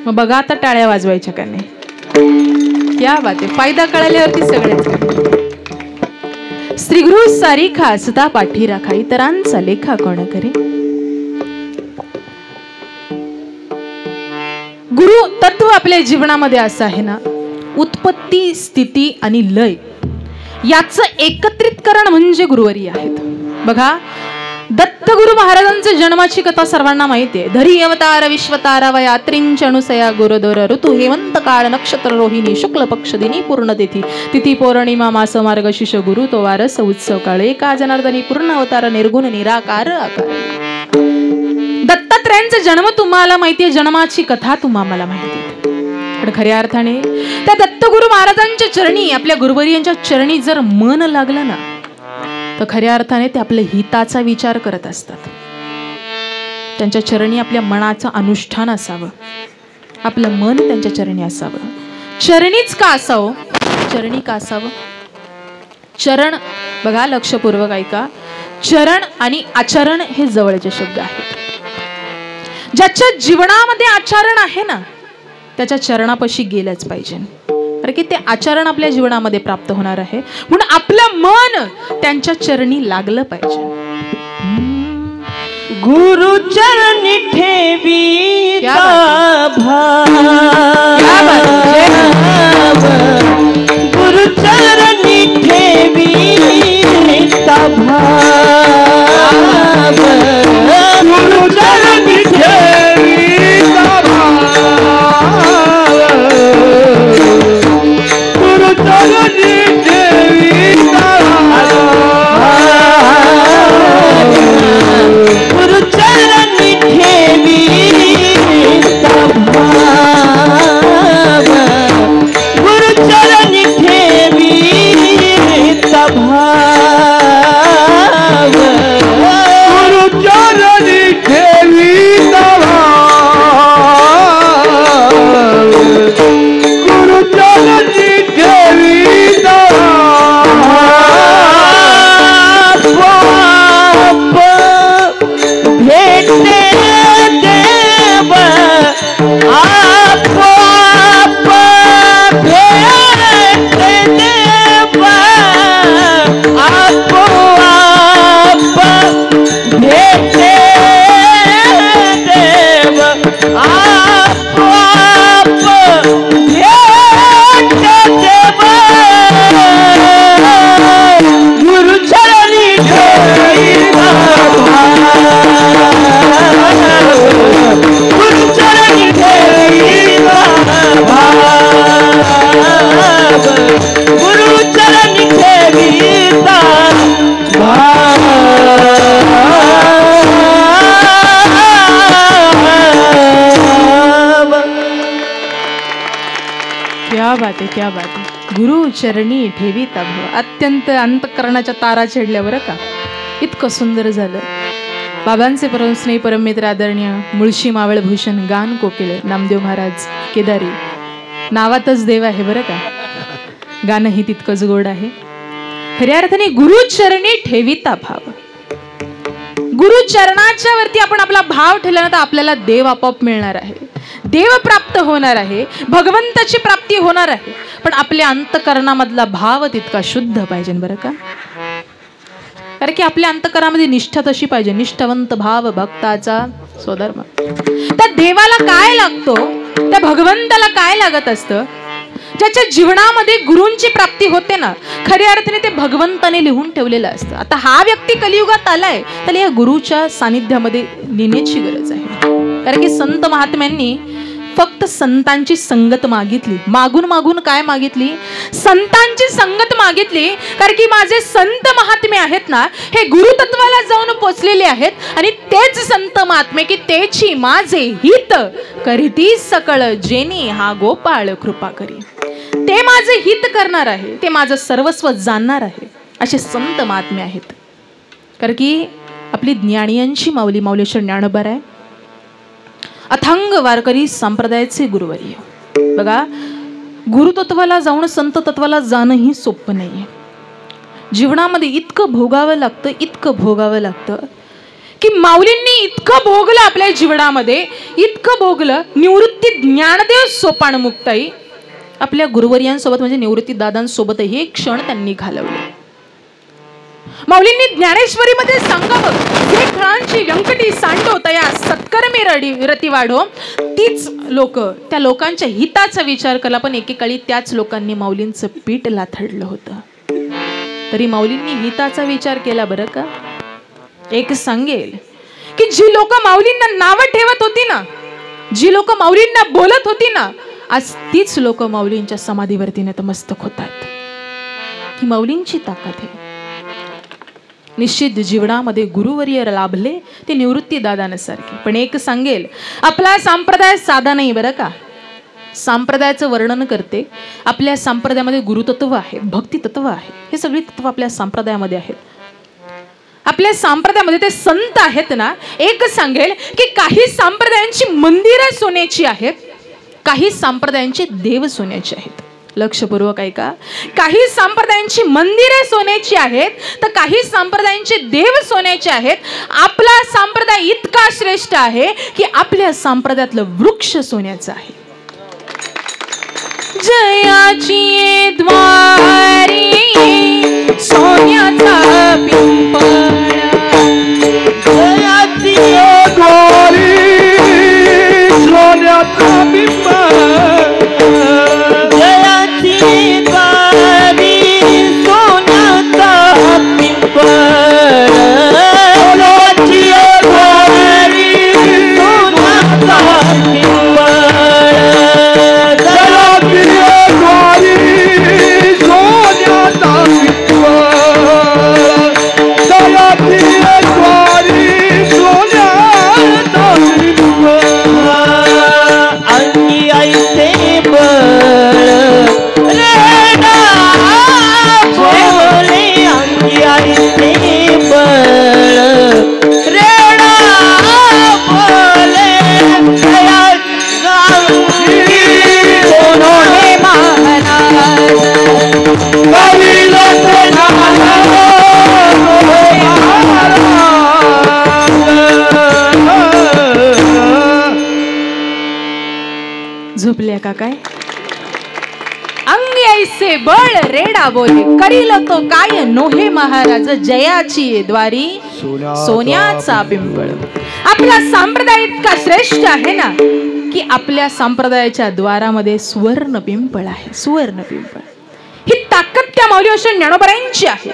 [SPEAKER 1] मग बघा आता टाळ्या वाजवायच्या का नाही? क्या बात आहे. फायदा कळल्यावरती सगळेच. श्रीगुरु सारिखा सदा पाठी राखा, इतरांचा लेखा कोण करे. गुरु तत्व आपल्या जीवनामध्ये असं आहे ना, उत्पत्ती, स्थिती आणि लय याचं एकत्रितकरण म्हणजे गुरुवर्य आहेत. बघा, दत्तगुरु महाराजांचं जन्माची कथा सर्वांना माहिती आहे. धरी अवतार विश्वतारा यात्रींच अनुसया गुरुदोर ऋतू हेमंत काळ नक्षत्र रोहिणी शुक्ल पक्ष दिनी पूर्ण तिथी तिथी पौर्णिमा मास मार्ग शिष गुरु तो वारस उत्सव काळ एका जनार्दनी पूर्ण अवतार निर्गुण निराकार आकार. दत्तात्रयांचा जन्म तुम्हाला माहितीये, जन्माची कथा तुम्हाला माहिती आहे. पण खऱ्या अर्थाने त्या दत्तगुरु महाराजांच्या चरणी, आपल्या गुरुवर्यांच्या चरणी जर मन लागलं ना, तर खऱ्या अर्थाने ते आपल्या हिताचा विचार करत असतात. त्यांच्या चरणी आपल्या मनाचं अनुष्ठान असावं, आपलं मन त्यांच्या चरणी असावं. चरणीच का असावं? चरणी का असावं? चरण बघा, लक्षपूर्वक ऐका, चरण आणि आचरण हे जवळचे शब्द आहेत. ज्याच्या जीवनामध्ये आचरण आहे ना, त्याच्या चरणापाशी गेलंच पाहिजे, कारण की ते आचरण आपल्या जीवनामध्ये प्राप्त होणार आहे. म्हणून आपलं मन त्यांच्या चरणी लागलं पाहिजे.
[SPEAKER 2] गुरु चरणी ठेवी गुरु चरणी ठेवी गुरु चरणी ठेवी गुरु चरणी ठेवी
[SPEAKER 1] क्या बात आहे. गुरु चरणी ठेवीता भाव. अत्यंत अंतःकरणाच्या तारा छेडल्या बरं का. इतकं सुंदर झालं. बाबांचे परम स्नेही परममित्र आदरणीय मुळशी मावळभूषण गान कोकिळ नामदेव महाराज केदारी. नावातच देव आहे बरं का. गाणंही तितकंच गोड आहे. खऱ्या अर्थाने गुरुचरणी ठेवीता भाव. गुरुचरणाच्या वरती आपण आपला भाव ठेवला ना तर आपल्याला देव आपोआप मिळणार आहे. देव प्राप्त होणार आहे. भगवंताची प्राप्ती होणार आहे. पण आपल्या अंतःकरणामधला भाव तितका शुद्ध पाहिजे बरं का. कारण की आपल्या अंतःकरणामध्ये निष्ठा तशी पाहिजे. निष्ठावंत भाव भक्ताचा स्वधर्म. त्या देवाला काय लागतो, त्या भगवंताला काय लागत असतं, ज्याच्या जीवनामध्ये गुरूंची प्राप्ती होते ना, खऱ्या अर्थाने ते भगवंताने लिहून ठेवलेलं असतं. आता हा व्यक्ती कलियुगात आलाय त्याला या गुरुच्या सानिध्यामध्ये नेण्याची गरज आहे. कारण की संत महात्म्यांनी फक्त संतांची संगत मागितली. मागून मागून काय मागितली? संतांची संगत मागितली. कारण की माझे संत महात्मे आहेत ना, हे गुरुतत्वाला जाऊन पोचलेले आहेत आणि तेच संत महात्मे की तेची माझे हित करीती सकळ जेनी हा गोपाळ कृपा करी. ते माझे हित करणार आहे, ते माझं सर्वस्व जाणणार आहे, असे संत महात्मे आहेत. कारण की आपली ज्ञानियांची माऊली माऊलेश्वर ज्ञानोबा आहे. अथांग वारकरी संप्रदायाचे गुरुवर्य. बघा, गुरुतत्वाला जाऊन संत तत्वाला जाणंही सोपं नाहीये. जीवनामध्ये इतकं भोगावं लागतं, इतकं भोगावं लागतं की माऊलींनी इतकं भोगलं आपल्या जीवनामध्ये, इतकं भोगलं. निवृत्ती ज्ञानदेव सोपान मुक्ताई आपल्या गुरुवर्यांसोबत म्हणजे निवृत्ती दादांसोबत हे क्षण त्यांनी घालवले. माऊलींनी ज्ञानेश्वरीमध्ये सांगावं, जे फळांची व्यंकटी सांडो तया सत्कर्मी रती वाढो. तीच लोक, त्या लोकांच्या हिताचा विचार केला, पण एकेकाळी त्याच लोकांनी माऊलींचं पीठ लाथडलं होतं. तरी माऊलींनी हिताचा विचार केला बरं का. एक सांगेल की जी लोक माऊलींना नावं ठेवत होती ना, जी लोक माऊलींना बोलत होती ना, आज तीच लोक माऊलींच्या समाधीवरती नतमस्तक होतात. ही माऊलींची ताकद आहे. निश्चित जीवनामध्ये गुरुवर्य लाभले ते निवृत्ती दादांसारखे. पण एक सांगेल, आपला संप्रदाय साधा नाही बरं का. संप्रदायाचं वर्णन करते. आपल्या संप्रदायामध्ये गुरुतत्व आहे, भक्ती तत्व आहे, हे सगळी तत्व आपल्या संप्रदायामध्ये आहेत. आपल्या संप्रदायामध्ये ते संत आहेत ना. एक सांगेल की काही संप्रदायांची मंदिरं सोन्याची आहेत, काही संप्रदायांचे देव सोन्याचे आहेत. लक्षपूर्वक ऐका. काही संप्रदायांची मंदिरे सोन्याची आहेत तर काही संप्रदायांचे देव सोन्याचे आहेत. आपला संप्रदाय इतका श्रेष्ठ आहे की आपल्या संप्रदायातलं वृक्ष सोन्याचं आहे. जयाची द्वारी सोन्याचा पिंपळ.
[SPEAKER 2] जयाची द्वारी सोन्याचा पिंपळ.
[SPEAKER 1] झोपल्या का काय? अंगी ऐसे बळ रेडा बोले करील तो काय नोहे महाराज. जयाची द्वारी सोन्याचा पिंपळ. आपला संप्रदाय इतका श्रेष्ठ आहे ना की आपल्या संप्रदायाच्या द्वारामध्ये सुवर्ण पिंपळ आहे. सुवर्ण पिंपळ ही ताकद त्या माऊली ज्ञानोबरायांची आहे.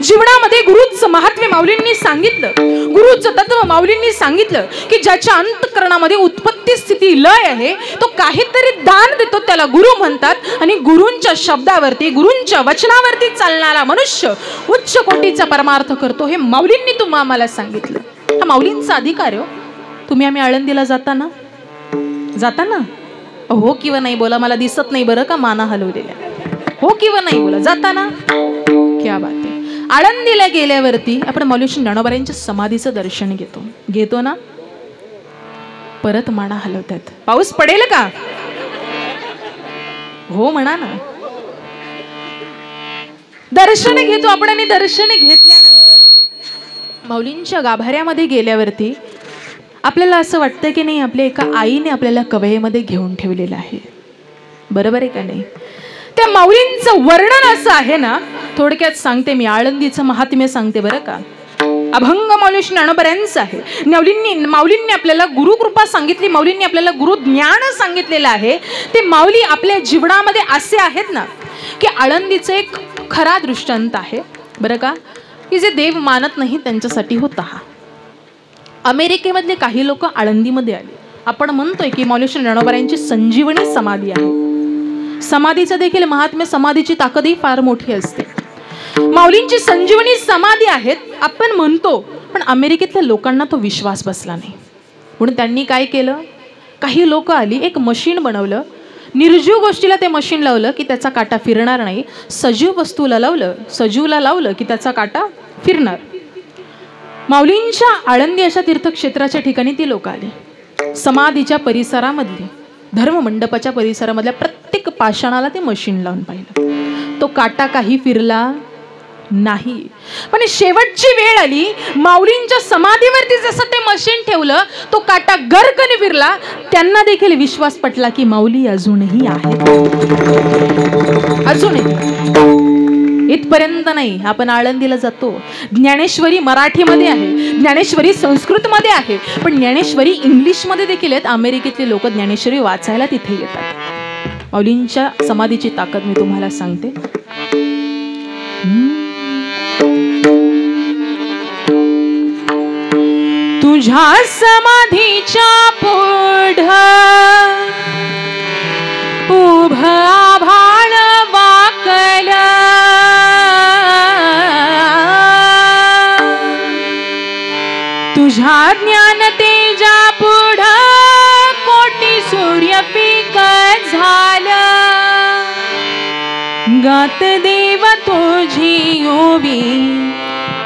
[SPEAKER 1] जीवनामध्ये गुरुचं महात्म्य माऊलींनी सांगितलं, गुरुचं तत्व माऊलींनी सांगितलं की ज्याच्या अंतःकरणामध्ये उत्पत्ती स्थिती लय आहे, तो काहीतरी दान देतो त्याला गुरु म्हणतात. आणि गुरूंच्या शब्दावरती, गुरूंच्या वचनावरती चालणारा मनुष्य उच्च कोटीचा परमार्थ करतो. हे माऊलींनी तुम्हाला आम्हाला सांगितलं. हा माऊलींचा अधिकार आहे. तुम्ही आम्ही आळंदीला जाताना हो किंवा नाही बोला, मला दिसत नाही बरं का माना हलवलेल्या. हो किंवा नाही बोला, जाताना क्या बात आहे. आळंदीला गेल्यावरती आपण माऊलींच्या ज्ञानोबारायांच्या समाधीचं दर्शन घेतो ना, परत माना हलवतात. पाऊस पडेल का? हो म्हणा ना. दर्शन घेतो आपण आणि दर्शन घेतल्यानंतर माऊलींच्या गाभाऱ्यामध्ये गेल्यावरती आपल्याला असं वाटतं की नाही, आपल्या एका आईने आपल्याला कवयेमध्ये घेऊन ठेवलेलं आहे. बरोबर आहे का नाही? त्या माऊलींचं वर्णन असं आहे ना, थोडक्यात सांगते मी, आळंदीचं महात्म्य सांगते बरं का. अभंग माऊली ज्ञानोबारायांचं आहे. माऊलींनी आपल्याला गुरुकृपा सांगितली, माऊलींनी आपल्याला गुरु ज्ञान सांगितलेलं आहे. ते माऊली आपल्या जीवनामध्ये असे आहेत ना की आळंदीचं एक खरा दृष्टांत आहे बरं का, की जे देव मानत नाही त्यांच्यासाठी होता हा. अमेरिकेमधले काही लोक आळंदीमध्ये आले. आपण म्हणतोय की माऊली ज्ञानोबारायांची संजीवनी समाधी आहे. समाधीचं देखील महात्म्य, समाधीची ताकदही फार मोठी असते. माऊलींची संजीवनी समाधी आहेत आपण म्हणतो, पण अमेरिकेतल्या लोकांना तो विश्वास बसला नाही. म्हणून त्यांनी काय केलं, काही लोक आली, एक मशीन बनवलं, निर्जीव गोष्टीला ते मशीन लावलं की त्याचा काटा फिरणार नाही, सजीव वस्तूला सजीवला लावलं की त्याचा काटा फिरणार. माऊलींच्या आळंदी अशा तीर्थक्षेत्राच्या ठिकाणी ती लोक आली. समाधीच्या परिसरामधली, धर्ममंडपाच्या परिसरामधल्या प्रत्येक पाषाणाला ते मशीन लावून पाहिलं, तो काटा काही फिरला नाही. पण शेवटची वेळ आली, माऊलींच्या समाधीवरती जसं ते मशीन ठेवलं, तो काटा गर्कन फिरला. त्यांना देखील विश्वास पटला की माऊली अजूनही आहेत, अजूनही. इथपर्यंत नाही, आपण आळंदीला जातो, ज्ञानेश्वरी मराठीमध्ये आहे, ज्ञानेश्वरी संस्कृतमध्ये आहे, पण ज्ञानेश्वरी इंग्लिशमध्ये देखील आहेत. अमेरिकेतले लोक ज्ञानेश्वरी वाचायला तिथे येतात. माऊलींच्या समाधीची ताकद मी तुम्हाला सांगते. तुझ्या समाधीच्या पुढं उभं आभाळ वाकलं, तुझ्या ज्ञान तेजा पुढं कोटी सूर्य पीक झालं. गात देव तुझी ओवी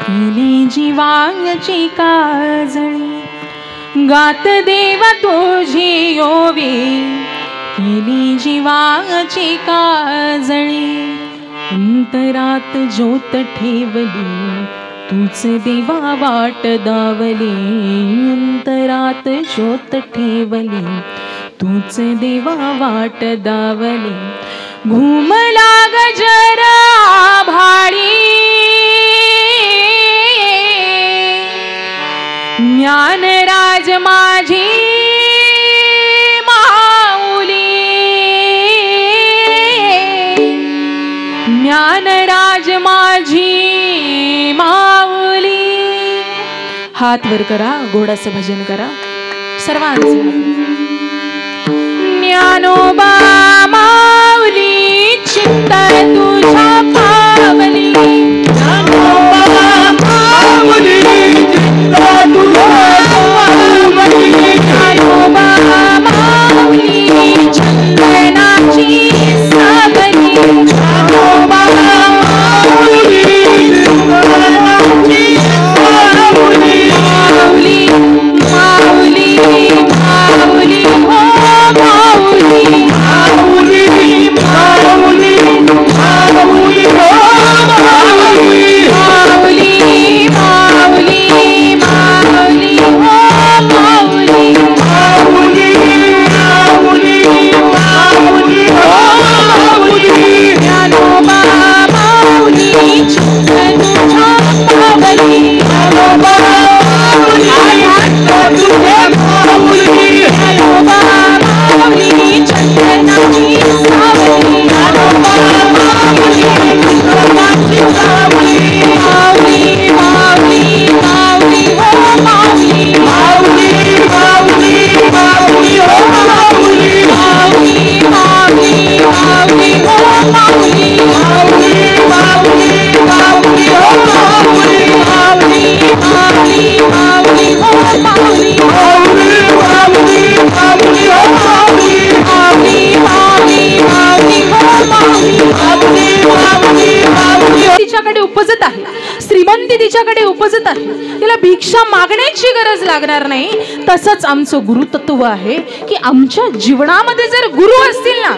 [SPEAKER 1] केली जीवाची काजळी, गात देव तुझी ओवी केली जीवाची काजळी. अंतरात ज्योत ठेवली तूच देवा वाट दावली, अंतरात ज्योत ठेवली तूच देवा वाट दावली. घुमला गजर आभाळी ज्ञानराज माझी माऊली, ज्ञानराज माझी माऊली. हात वर करा, गोडाचं भजन करा सर्वांचं. ज्ञानोबा माऊली चित्त तुझ्या पावली, ज्ञानोबा माऊली चित्त तुझ्या पावली, ज्ञानोबा माऊली चंदनाची सावली, ज्ञानोबा माऊली चंदनाची सावली. माऊली माऊली माऊली हो माऊली, माऊली माऊली माऊली हो माऊली. तिच्याकडे उपजत आहे, तिला भिक्षा मागण्याची गरज लागणार नाही. तसंच आमचं गुरुतत्व आहे की आमच्या जीवनामध्ये जर गुरु असतील ना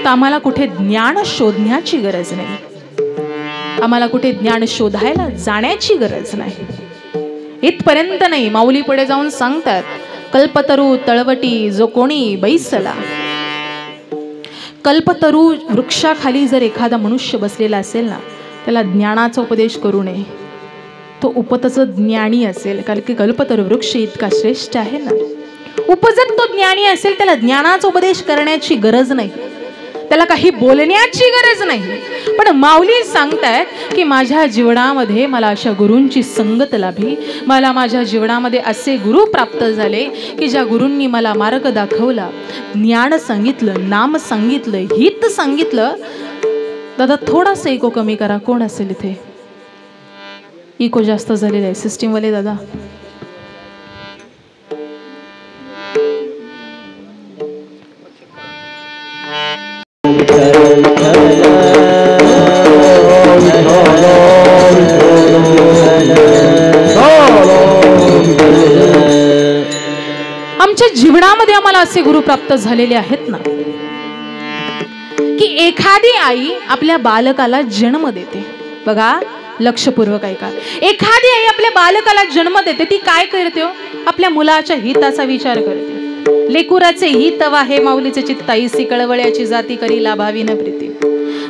[SPEAKER 1] तर आम्हाला कुठे ज्ञान शोधण्याची गरज नाही, आम्हाला कुठे ज्ञान शोधायला जाण्याची गरज नाही. इथपर्यंत नाही, माऊली पुढे जाऊन सांगतात, कल्पतरू तळवटी जो कोणी बैसला. कल्पतरू वृक्षाखाली जर एखादा मनुष्य बसलेला असेल ना त्याला ज्ञानाचा उपदेश करू नये, तो उपतच ज्ञानी असेल. कारण की कल्पतरू वृक्ष इतका श्रेष्ठ आहे ना, उपजत तो ज्ञानी असेल, त्याला ज्ञानाचा उपदेश करण्याची गरज नाही, त्याला काही बोलण्याची गरज नाही. पण माऊली सांगतायत की माझ्या जीवनामध्ये मला अशा गुरूंची संगत लाभली, मला माझ्या जीवनामध्ये असे गुरु प्राप्त झाले की ज्या गुरूंनी मला मार्ग दाखवला, ज्ञान सांगितलं, नाम सांगितलं, हित सांगितलं. दादा थोडासा इको कमी करा, कोण असेल इथे? इको जास्त झालेला आहे, सिस्टीमवाले दादा. आमच्या जीवनामध्ये आम्हाला असे गुरु प्राप्त झालेले आहेत ना की एखादी आई आपल्या बालकाला जन्म देते. बघा लक्षपूर्वक ऐका, एखादी आई आपल्या बालकाला जन्म देते, ती काय करते हो? आपल्या मुलाच्या हिताचा विचार करते. लेकुराचे हित वाहे माऊलीचे चित्ताईसी कळवळ्याची जाती करी लाभावी न प्रीती.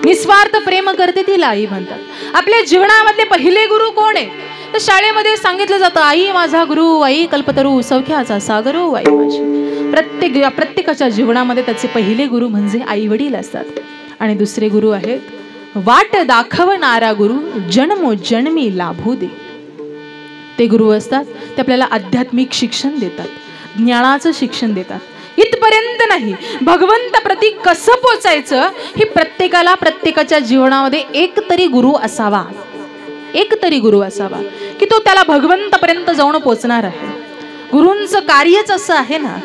[SPEAKER 1] निस्वार्थ प्रेम करते तिला आई म्हणतात. आपल्या जीवनामधले पहिले गुरु कोण आहे? तर शाळेमध्ये सांगितलं जातं, आई माझा गुरु, आई कल्पतरू सौख्याचा सागरू, आई माझी. प्रत्येकाच्या जीवनामध्ये त्याचे पहिले गुरु म्हणजे आई वडील असतात. आणि दुसरे गुरु आहेत वाट दाखवणारा गुरु, जन्मोजन्मी लाभू दे. ते गुरु असतात, ते आपल्याला आध्यात्मिक शिक्षण देतात, ज्ञानाचं शिक्षण देतात. इथपर्यंत नाही, भगवंत प्रति कसं पोचायचं हे प्रत्येकाला प्रत्येकाच्या जीवनामध्ये एक तरी गुरु असावा, एक तरी गुरु असावा की तो त्याला भगवंतापर्यंत जाऊन पोचणार आहे. गुरूंचं कार्यच असं आहे ना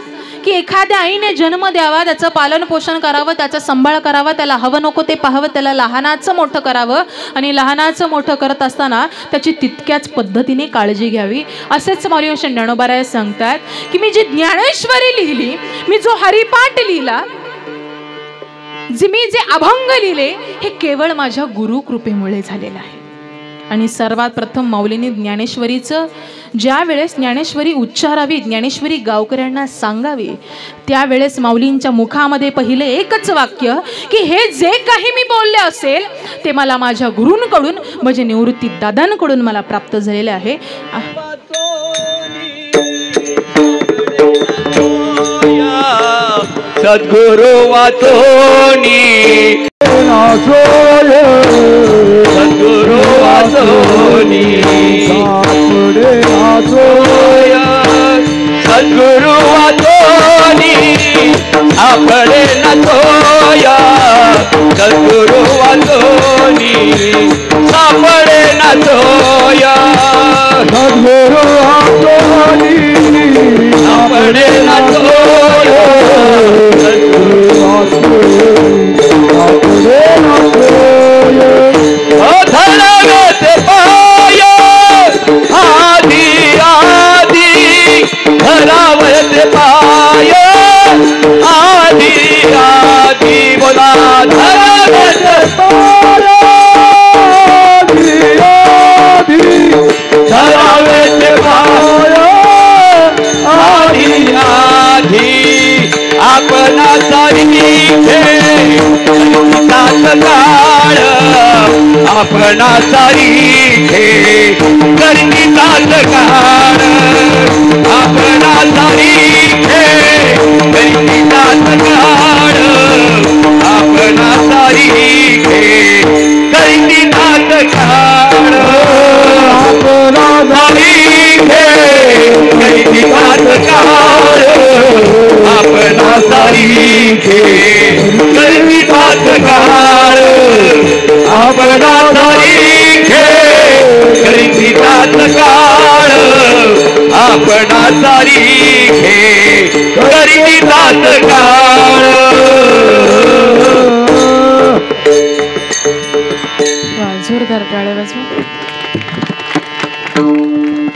[SPEAKER 1] की एखाद्या आईने जन्म द्यावा, त्याचं पालन पोषण करावं, त्याचा सांभाळ करावा, त्याला हवं नको ते पाहावं, त्याला लहानाचं मोठं करावं आणि लहानाचं मोठं करत असताना त्याची तितक्याच पद्धतीने काळजी घ्यावी. असेच माऊली ज्ञानोबाराय सांगतात की मी जी ज्ञानेश्वरी लिहिली, मी जो हरिपाठ लिहिला, मी जे अभंग लिहिले, हे केवळ माझ्या गुरु कृपेमुळे झालेलं आहे. आणि सर्वात प्रथम माऊलींनी ज्ञानेश्वरीचं ज्या वेळेस ज्ञानेश्वरी उच्चारावी, ज्ञानेश्वरी गावकऱ्यांना सांगावी, त्यावेळेस माऊलींच्या मुखामध्ये पहिले एकच वाक्य की हे जे काही मी बोलले असेल ते मला माझ्या गुरूंकडून म्हणजे निवृत्ती दादांकडून मला प्राप्त झालेले आहे.
[SPEAKER 2] सद्गुरु वाचोनी सद्गुरु वाचोनी सद्गुरु वाचोनी आपले नतोया सद्गुरु वाचोनी सापडे नतोया सद्गुरु वाचोनी आपले नतोया सद्गुरु वाचोनी धरवते पाय आधी आधी धरावते पाय आधी आधी बोला धरावते पाय आधी आधी धरावते पाय आधी आधी आपला सारी काळ आपणा सारी गर्दीचाच काळ आपणा सारी गर्दीचाच काळ आपणा सारी गर्दीचाच काळ आपणा सारी गर्दीचाच काळ आपणा सारी गर्दीचाच काळ आपणा सारी गर्दीचाच काळ आपणा सारी गर्दीचाच काळ.
[SPEAKER 1] जोरदार टाळ्या वाजवा.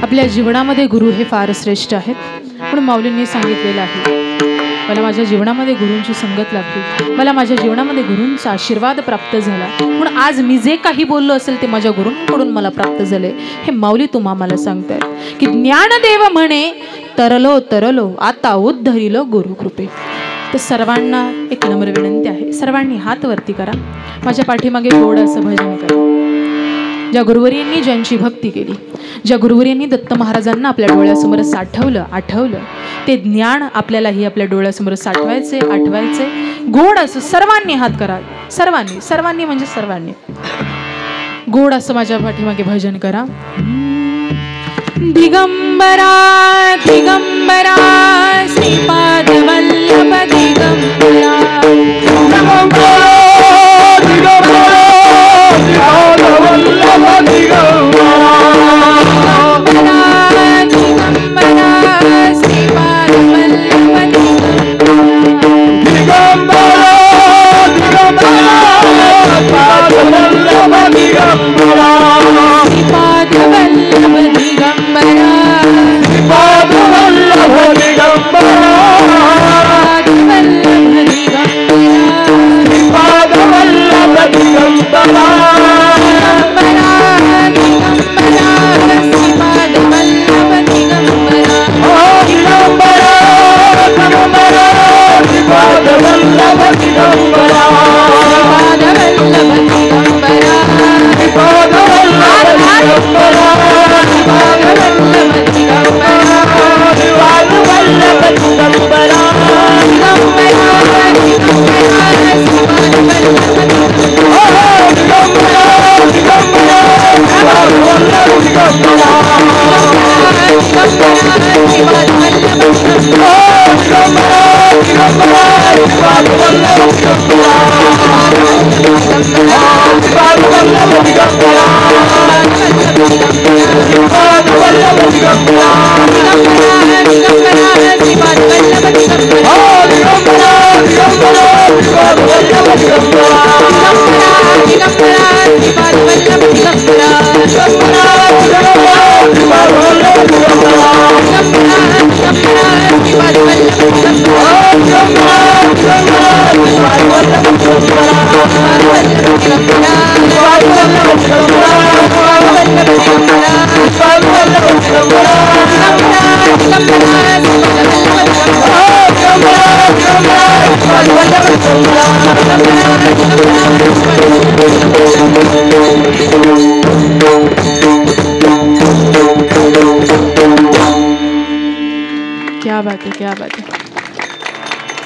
[SPEAKER 1] आपल्या जीवनामध्ये गुरु हे फार श्रेष्ठ आहेत. म्हणून माऊलींनी सांगितलेलं आहे, मला माझ्या जीवनामध्ये गुरूंची संगत लाभली, मला माझ्या जीवनामध्ये गुरूंचा आशीर्वाद प्राप्त झाला. म्हणून आज मी जे काही बोललो असेल ते माझ्या गुरूंकडून मला प्राप्त झाले. हे माऊली तुम्हा मला सांगतायत की ज्ञानदेव म्हणे तरलो तरलो आता उद्धरिलो गुरुकृपे. तर सर्वांना एक नम्र विनंती आहे, सर्वांनी हात वरती करा, माझ्या पाठीमागे गोड असं भजन करा. ज्या गुरुवर्यांनी ज्यांची भक्ती केली, ज्या गुरुवर्यांनी दत्त महाराजांना आपल्या डोळ्यासमोर साठवलं, आठवलं, ते ज्ञान आपल्यालाही आपल्या डोळ्यासमोर साठवायचे, आठवायचे. गोड असं सर्वांनी हात करा, सर्वांनी, सर्वांनी म्हणजे सर्वांनी गोड असं माझ्या पाठीमागे भजन करा. दिगंबरा दिगंबरा श्रीपाद वल्लभ दिगंबरा, दिगंबरा दिगंबरा श्रीपाद वल्लभ दिगंबरा, दिगंबरा श्रीपाद वल्लभ दिगंबरा, दिगंबरा श्रीपाद वल्लभ दिगंबरा, श्रीपाद वल्लभ दिगंबरा, श्रीपाद वल्लभ दिगंबरा, श्रीपाद वल्लभ दिगंबरा, श्रीपाद वल्लभ दिगंबरा, श्रीपाद वल्लभ दिगंबरा, श्रीपाद वल्लभ दिगंबरा, श्रीपाद वल्लभ दिगंबरा, श्रीपाद वल्लभ दिगंबरा, श्रीपाद वल्लभ दिगंबरा, क्या बात है, क्या बात है.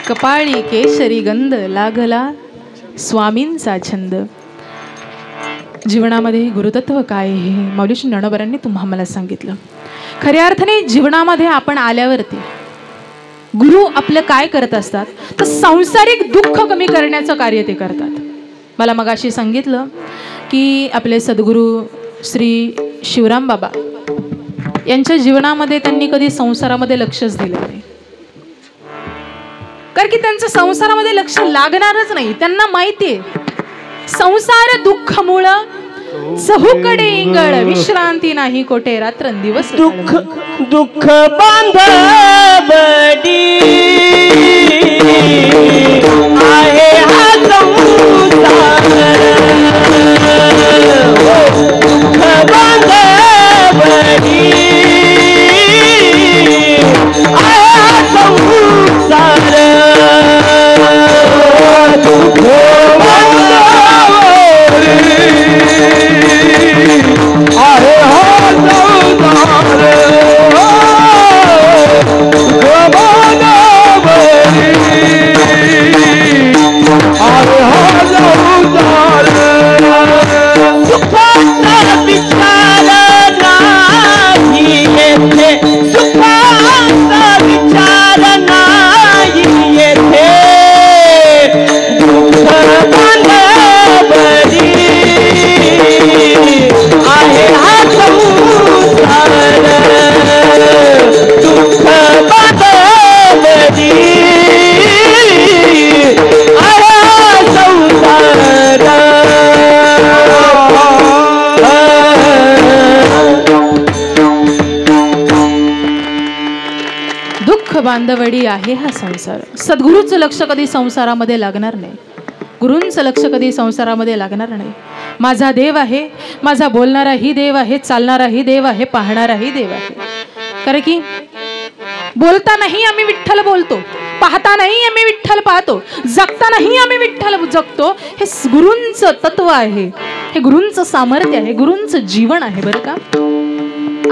[SPEAKER 1] कपाळी केशरी गंध लागला स्वामींचा छंद. जीवनामध्ये गुरुतत्व काय हे माऊली श्री ज्ञानोबांनी तुम्हाला मला सांगितलं. खऱ्या अर्थाने जीवनामध्ये आपण आल्यावरती गुरु आपलं काय करत असतात तर सांसारिक दुःख कमी करण्याचं कार्य ते करतात. मला मगाशी सांगितलं की आपले सद्गुरू श्री शिवराम बाबा यांच्या जीवनामध्ये त्यांनी कधी संसारामध्ये लक्षच दिलं नाही, कारण की त्यांचं संसारामध्ये लक्ष लागणारच नाही. त्यांना माहितीये संसार दुःख मुळ चहूकडे इंगळ, विश्रांती नाही कोठे रात्रंदिवस.
[SPEAKER 3] दुःख दुःख बांधवडी आहे हा संसार, दुःख बांधवडी आहे हा संसार, दुःख
[SPEAKER 2] आहे
[SPEAKER 1] सुख बांधवडी आहे हा संसार. सद्गुरूचं लक्ष कधी संसारामध्ये लागणार नाही, गुरूंचं लक्ष कधी संसारामध्ये लागणार नाही. माझा देव आहे, माझा बोलणाराही देव आहे, चालणाराही देव आहे, पाहणाराही देव आहे. कारण की बोलतानाही आम्ही विठ्ठल बोलतो, पाहतानाही आम्ही विठ्ठल पाहतो, जगतानाही आम्ही विठ्ठल जगतो. हे गुरूंचं तत्व आहे, हे गुरूंचं सामर्थ्य आहे, गुरूंचं जीवन आहे बरं का.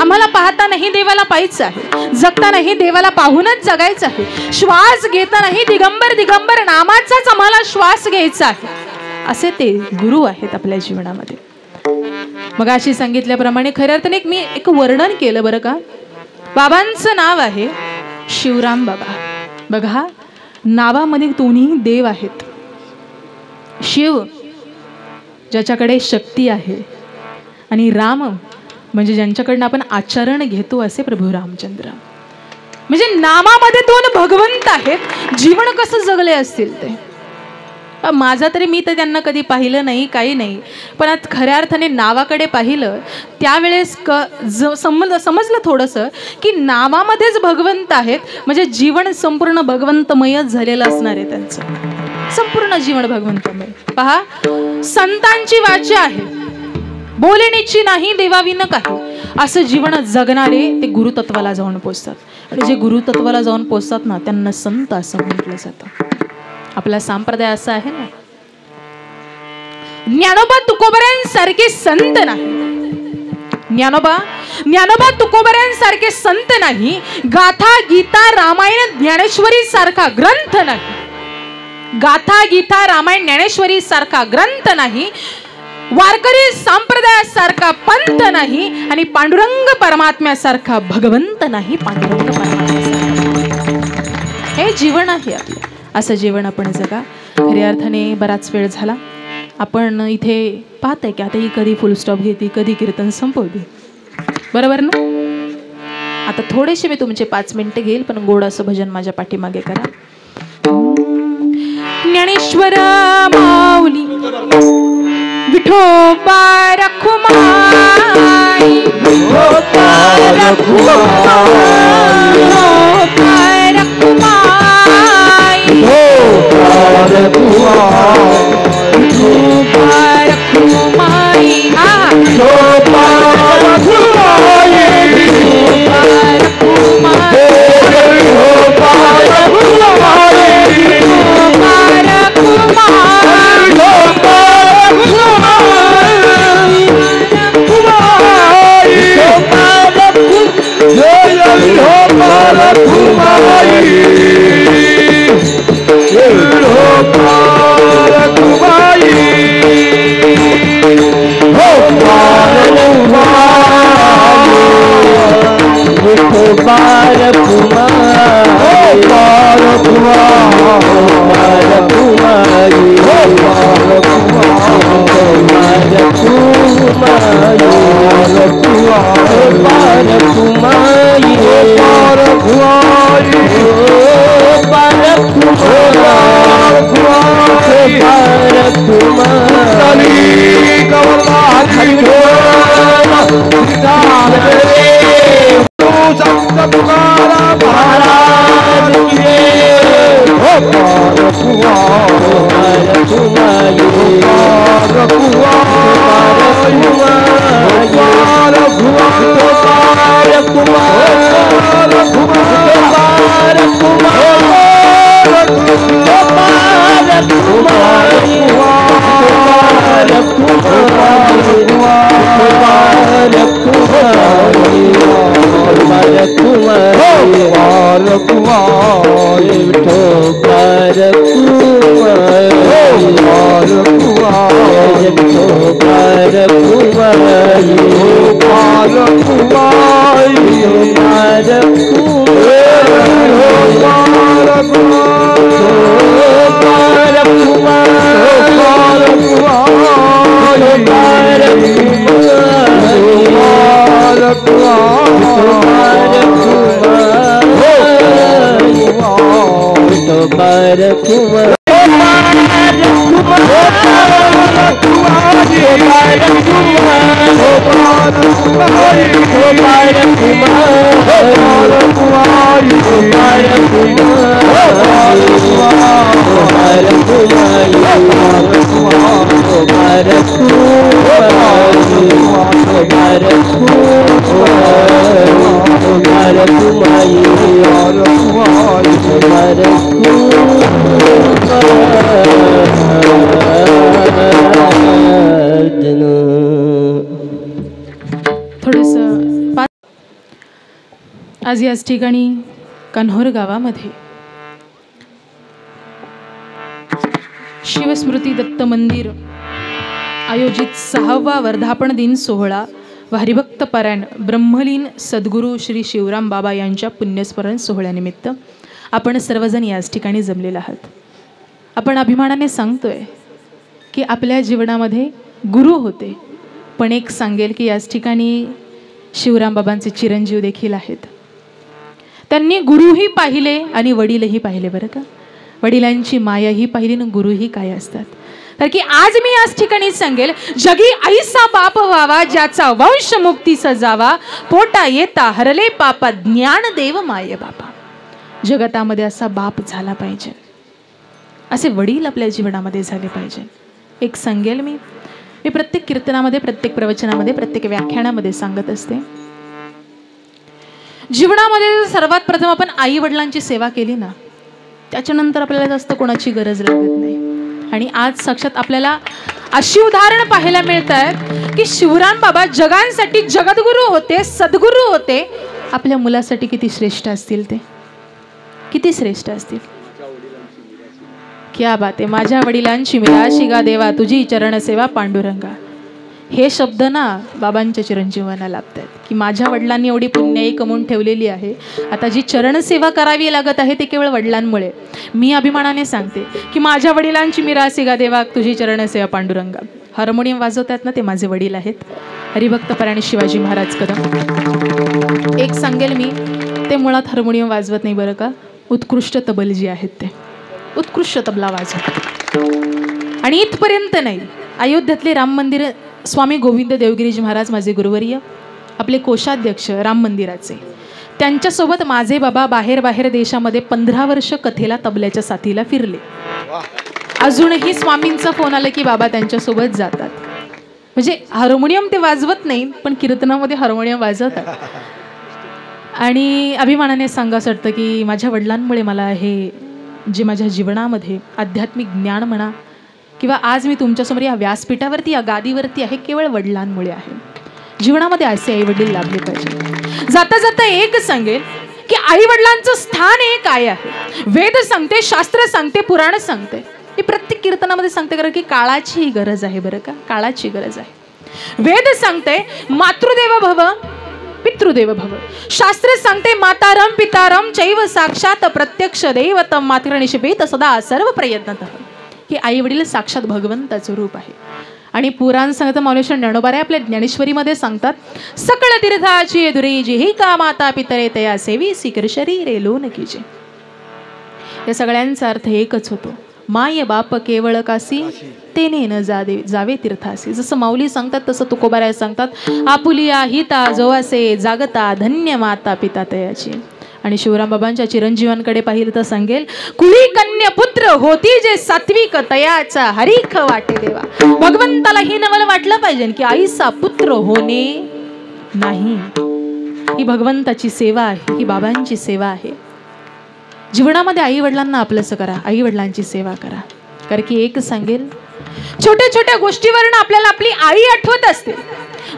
[SPEAKER 1] आम्हाला पाहतानाही देवाला पाहायचं आहे, जगतानाही देवाला पाहूनच जगायचं आहे. श्वास घेतानाही दिगंबर दिगंबर नामाचाच आम्हाला श्वास घ्यायचा आहे. असे ते गुरु आहेत आपल्या जीवनामध्ये. मग अशी सांगितल्याप्रमाणे खऱ्या अर्थाने मी एक वर्णन केलं बरं का. बाबांचं नाव आहे शिवराम बाबा. बघा, नावामध्ये दोन्ही देव आहेत. शिव ज्याच्याकडे शक्ती आहे आणि राम म्हणजे ज्यांच्याकडनं आपण आचरण घेतो असे प्रभू रामचंद्र. म्हणजे नामामध्ये दोन भगवंत आहेत. जीवन कसं जगले असतील ते माझा तरी, मी तर त्यांना कधी पाहिलं नाही, काही नाही. पण आज खऱ्या अर्थाने नावाकडे पाहिलं त्यावेळेस समजलं थोडंसं की नावामध्येच भगवंत आहेत. म्हणजे जीवन संपूर्ण भगवंतमयच झालेलं असणार आहे त्यांचं, संपूर्ण जीवन भगवंतमय. पहा, संतांची वाचा आहे, बोलण्याची नाही देवाविन काही, असं जीवन जगणारे ते गुरुतत्वाला जाऊन पोचतात. आणि जे गुरुतत्वाला जाऊन पोचतात ना, त्यांना संत असं म्हटलं जातं. आपला संप्रदाय असा आहे ना, ज्ञानोबा तुकोबऱ्यांसारखे संत नाही, ज्ञानोबा तुकोबऱ्यांसारखे संत नाही, गाथा गीता रामायण ज्ञानेश्वरी सारखा ग्रंथ नाही, गाथा गीता रामायण ज्ञानेश्वरी सारखा ग्रंथ नाही, वारकरी संप्रदायासारखा पंथ नाही, आणि पांडुरंग परमात्म्यासारखा भगवंत नाही. पांडुरंग परमात्म्यासारखा हे जीवन आहे आपलं. असं जीवन आपण जगा. खऱ्या अर्थाने बराच वेळ झाला. आपण इथे पाहताय की आता ही कधी फुल स्टॉप घेते, कधी कीर्तन संपवते, बरोबर ना. आता थोडेसे मी तुमचे 5 मिनिटं घेईल, पण गोड असं भजन माझ्या पाठीमागे करा. ज्ञानेश्वर माऊली विठोबा रखुमाई, विठोबा रखुमाई, विठोबा रखुमाई, विठोबा रखुमाई, विठोबा रखुमाई, विठोबा रखुमाई, विठोबा रखुमाई, विठोबा रखुमाई, विठोबा
[SPEAKER 3] Bye.
[SPEAKER 1] आज याच ठिकाणी कन्होर गावामध्ये शिवस्मृती दत्त मंदिर आयोजित 6वा वर्धापन दिन सोहळा व हरिभक्त पारायण ब्रह्मलीन सद्गुरू श्री शिवराम बाबा यांच्या पुण्यस्मरण सोहळ्यानिमित्त आपण सर्वजण याच ठिकाणी जमलेला आहात. आपण अभिमानाने सांगतोय की आपल्या जीवनामध्ये गुरु होते, पण एक सांगेल की याच ठिकाणी शिवराम बाबांचे चिरंजीव देखील आहेत. त्यांनी गुरुही पाहिले आणि वडीलही पाहिले बरं का. वडिलांची मायाही पाहिली आणि गुरुही काय असतात. तर की आज मी याच ठिकाणी सांगेल, जगी ऐसा बाप व्हावा ज्याचा वंश मुक्तीचा जावा, पोटा येता हरले पापा ज्ञान देव माये बाबा. जगतामध्ये असा बाप झाला पाहिजे, असे वडील आपल्या जीवनामध्ये झाले पाहिजे. एक सांगेल मी प्रत्येक कीर्तनामध्ये, प्रत्येक प्रवचनामध्ये, प्रत्येक व्याख्यानामध्ये सांगत असते, जीवनामध्ये सर्वात प्रथम आपण आई वडिलांची सेवा केली ना, त्याच्यानंतर आपल्याला जास्त कोणाची गरज लागत नाही. आणि आज साक्षात आपल्याला अशी उदाहरण पाहायला मिळत आहेत की शिवराम बाबा जगांसाठी जगद्गुरु होते, सद्गुरू होते. आपल्या मुलासाठी किती श्रेष्ठ असतील ते, किती श्रेष्ठ असतील. क्या बात आहे. माझ्या वडिलांची मिराशी गा देवा, तुझी चरण सेवा पांडुरंगा. हे शब्द ना बाबांच्या चिरंजीवांना लाभतात की माझ्या वडिलांनी एवढी पुण्याई कमवून ठेवलेली आहे. आता जी चरणसेवा करावी लागत आहे ते केवळ वडिलांमुळे. मी अभिमानाने सांगते की माझ्या वडिलांची मिरासी गा देवा, तुझी चरणसेवा पांडुरंगा. हार्मोनियम वाजवतात ना, ते माझे वडील आहेत, हरिभक्त पारायण शिवाजी महाराज कदम. एक सांगेल मी, ते मुळात हार्मोनियम वाजवत नाही बरं का, उत्कृष्ट तबलजी आहेत, ते उत्कृष्ट तबला वाजवतात. आणि इथपर्यंत नाही, अयोध्येतले राम मंदिर स्वामी गोविंद देवगिरीजी महाराज माझे गुरुवर्य, आपले कोषाध्यक्ष राम मंदिराचे, त्यांच्यासोबत माझे बाबा बाहेर देशामध्ये 15 वर्ष कथेला तबल्याच्या साथीला फिरले. अजूनही स्वामींचा फोन आला की बाबा त्यांच्यासोबत जातात. म्हणजे हार्मोनियम ते वाजवत नाही, पण कीर्तनामध्ये हार्मोनियम वाजवतात. आणि अभिमानाने सांगावं वाटतं की माझ्या वडिलांमुळे मला हे जे माझ्या जीवनामध्ये आध्यात्मिक ज्ञान म्हणा किंवा आज मी तुमच्यासमोर या व्यासपीठावरती, या गादीवरती आहे, केवळ वडिलांमुळे आहे. जीवनामध्ये असे आई वडील लाभले पाहिजे. जाता जाता एक सांगेल की आई वडिलांचं स्थान हे काय आहे. वेद सांगते, शास्त्र सांगते, पुराण सांगते. मी प्रत्येक कीर्तनामध्ये सांगते कारण की काळाची गरज आहे बरं का, काळाची गरज आहे. वेद सांगते मातृदेव भव पितृदेव भव. शास्त्र सांगते मातारम पितारम चैव साक्षात प्रत्यक्ष दैवतम मातृनिषेवेत सदा सर्व प्रयत्नतः. की आई वडील साक्षात भगवंताचं रूप आहे. आणि पुराण सांगतं माऊलीश्वर ज्ञानोबाराय आपल्या ज्ञानेश्वरीमध्ये सांगतात, सकळ तीर्थाची दुरेजी ही का माता पितरे तया सेवी सिकर शरीरे लोन कीजे. या सगळ्यांचा अर्थ एकच होतो, माय बाप केवळ कासी तेने न जावे तीर्थासी. जसं माऊली सांगतात तसं तुकोबाराय सांगतात, आपुलिया हिता जोवासे जागता धन्य माता पिता तयाची. आणि शिवराम बाबांच्या चिरंजीवांकडे पाहिलं तर सांगेल, कुळी कन्या पुत्र होती जे सात्विक तयाचा हरीख वाटे देवा. भगवंताला ही नवल वाटलं पाहिजे की आईचा पुत्र होणे नाही. ही भगवंताची सेवा आहे, ही बाबांची सेवा आहे. जीवनामध्ये आई वडिलांना आपलंसं करा, आई वडिलांची सेवा करा. कारण की एक सांगेल, छोट्या छोट्या गोष्टीवरनं आपल्याला आपली आई आठवत असते.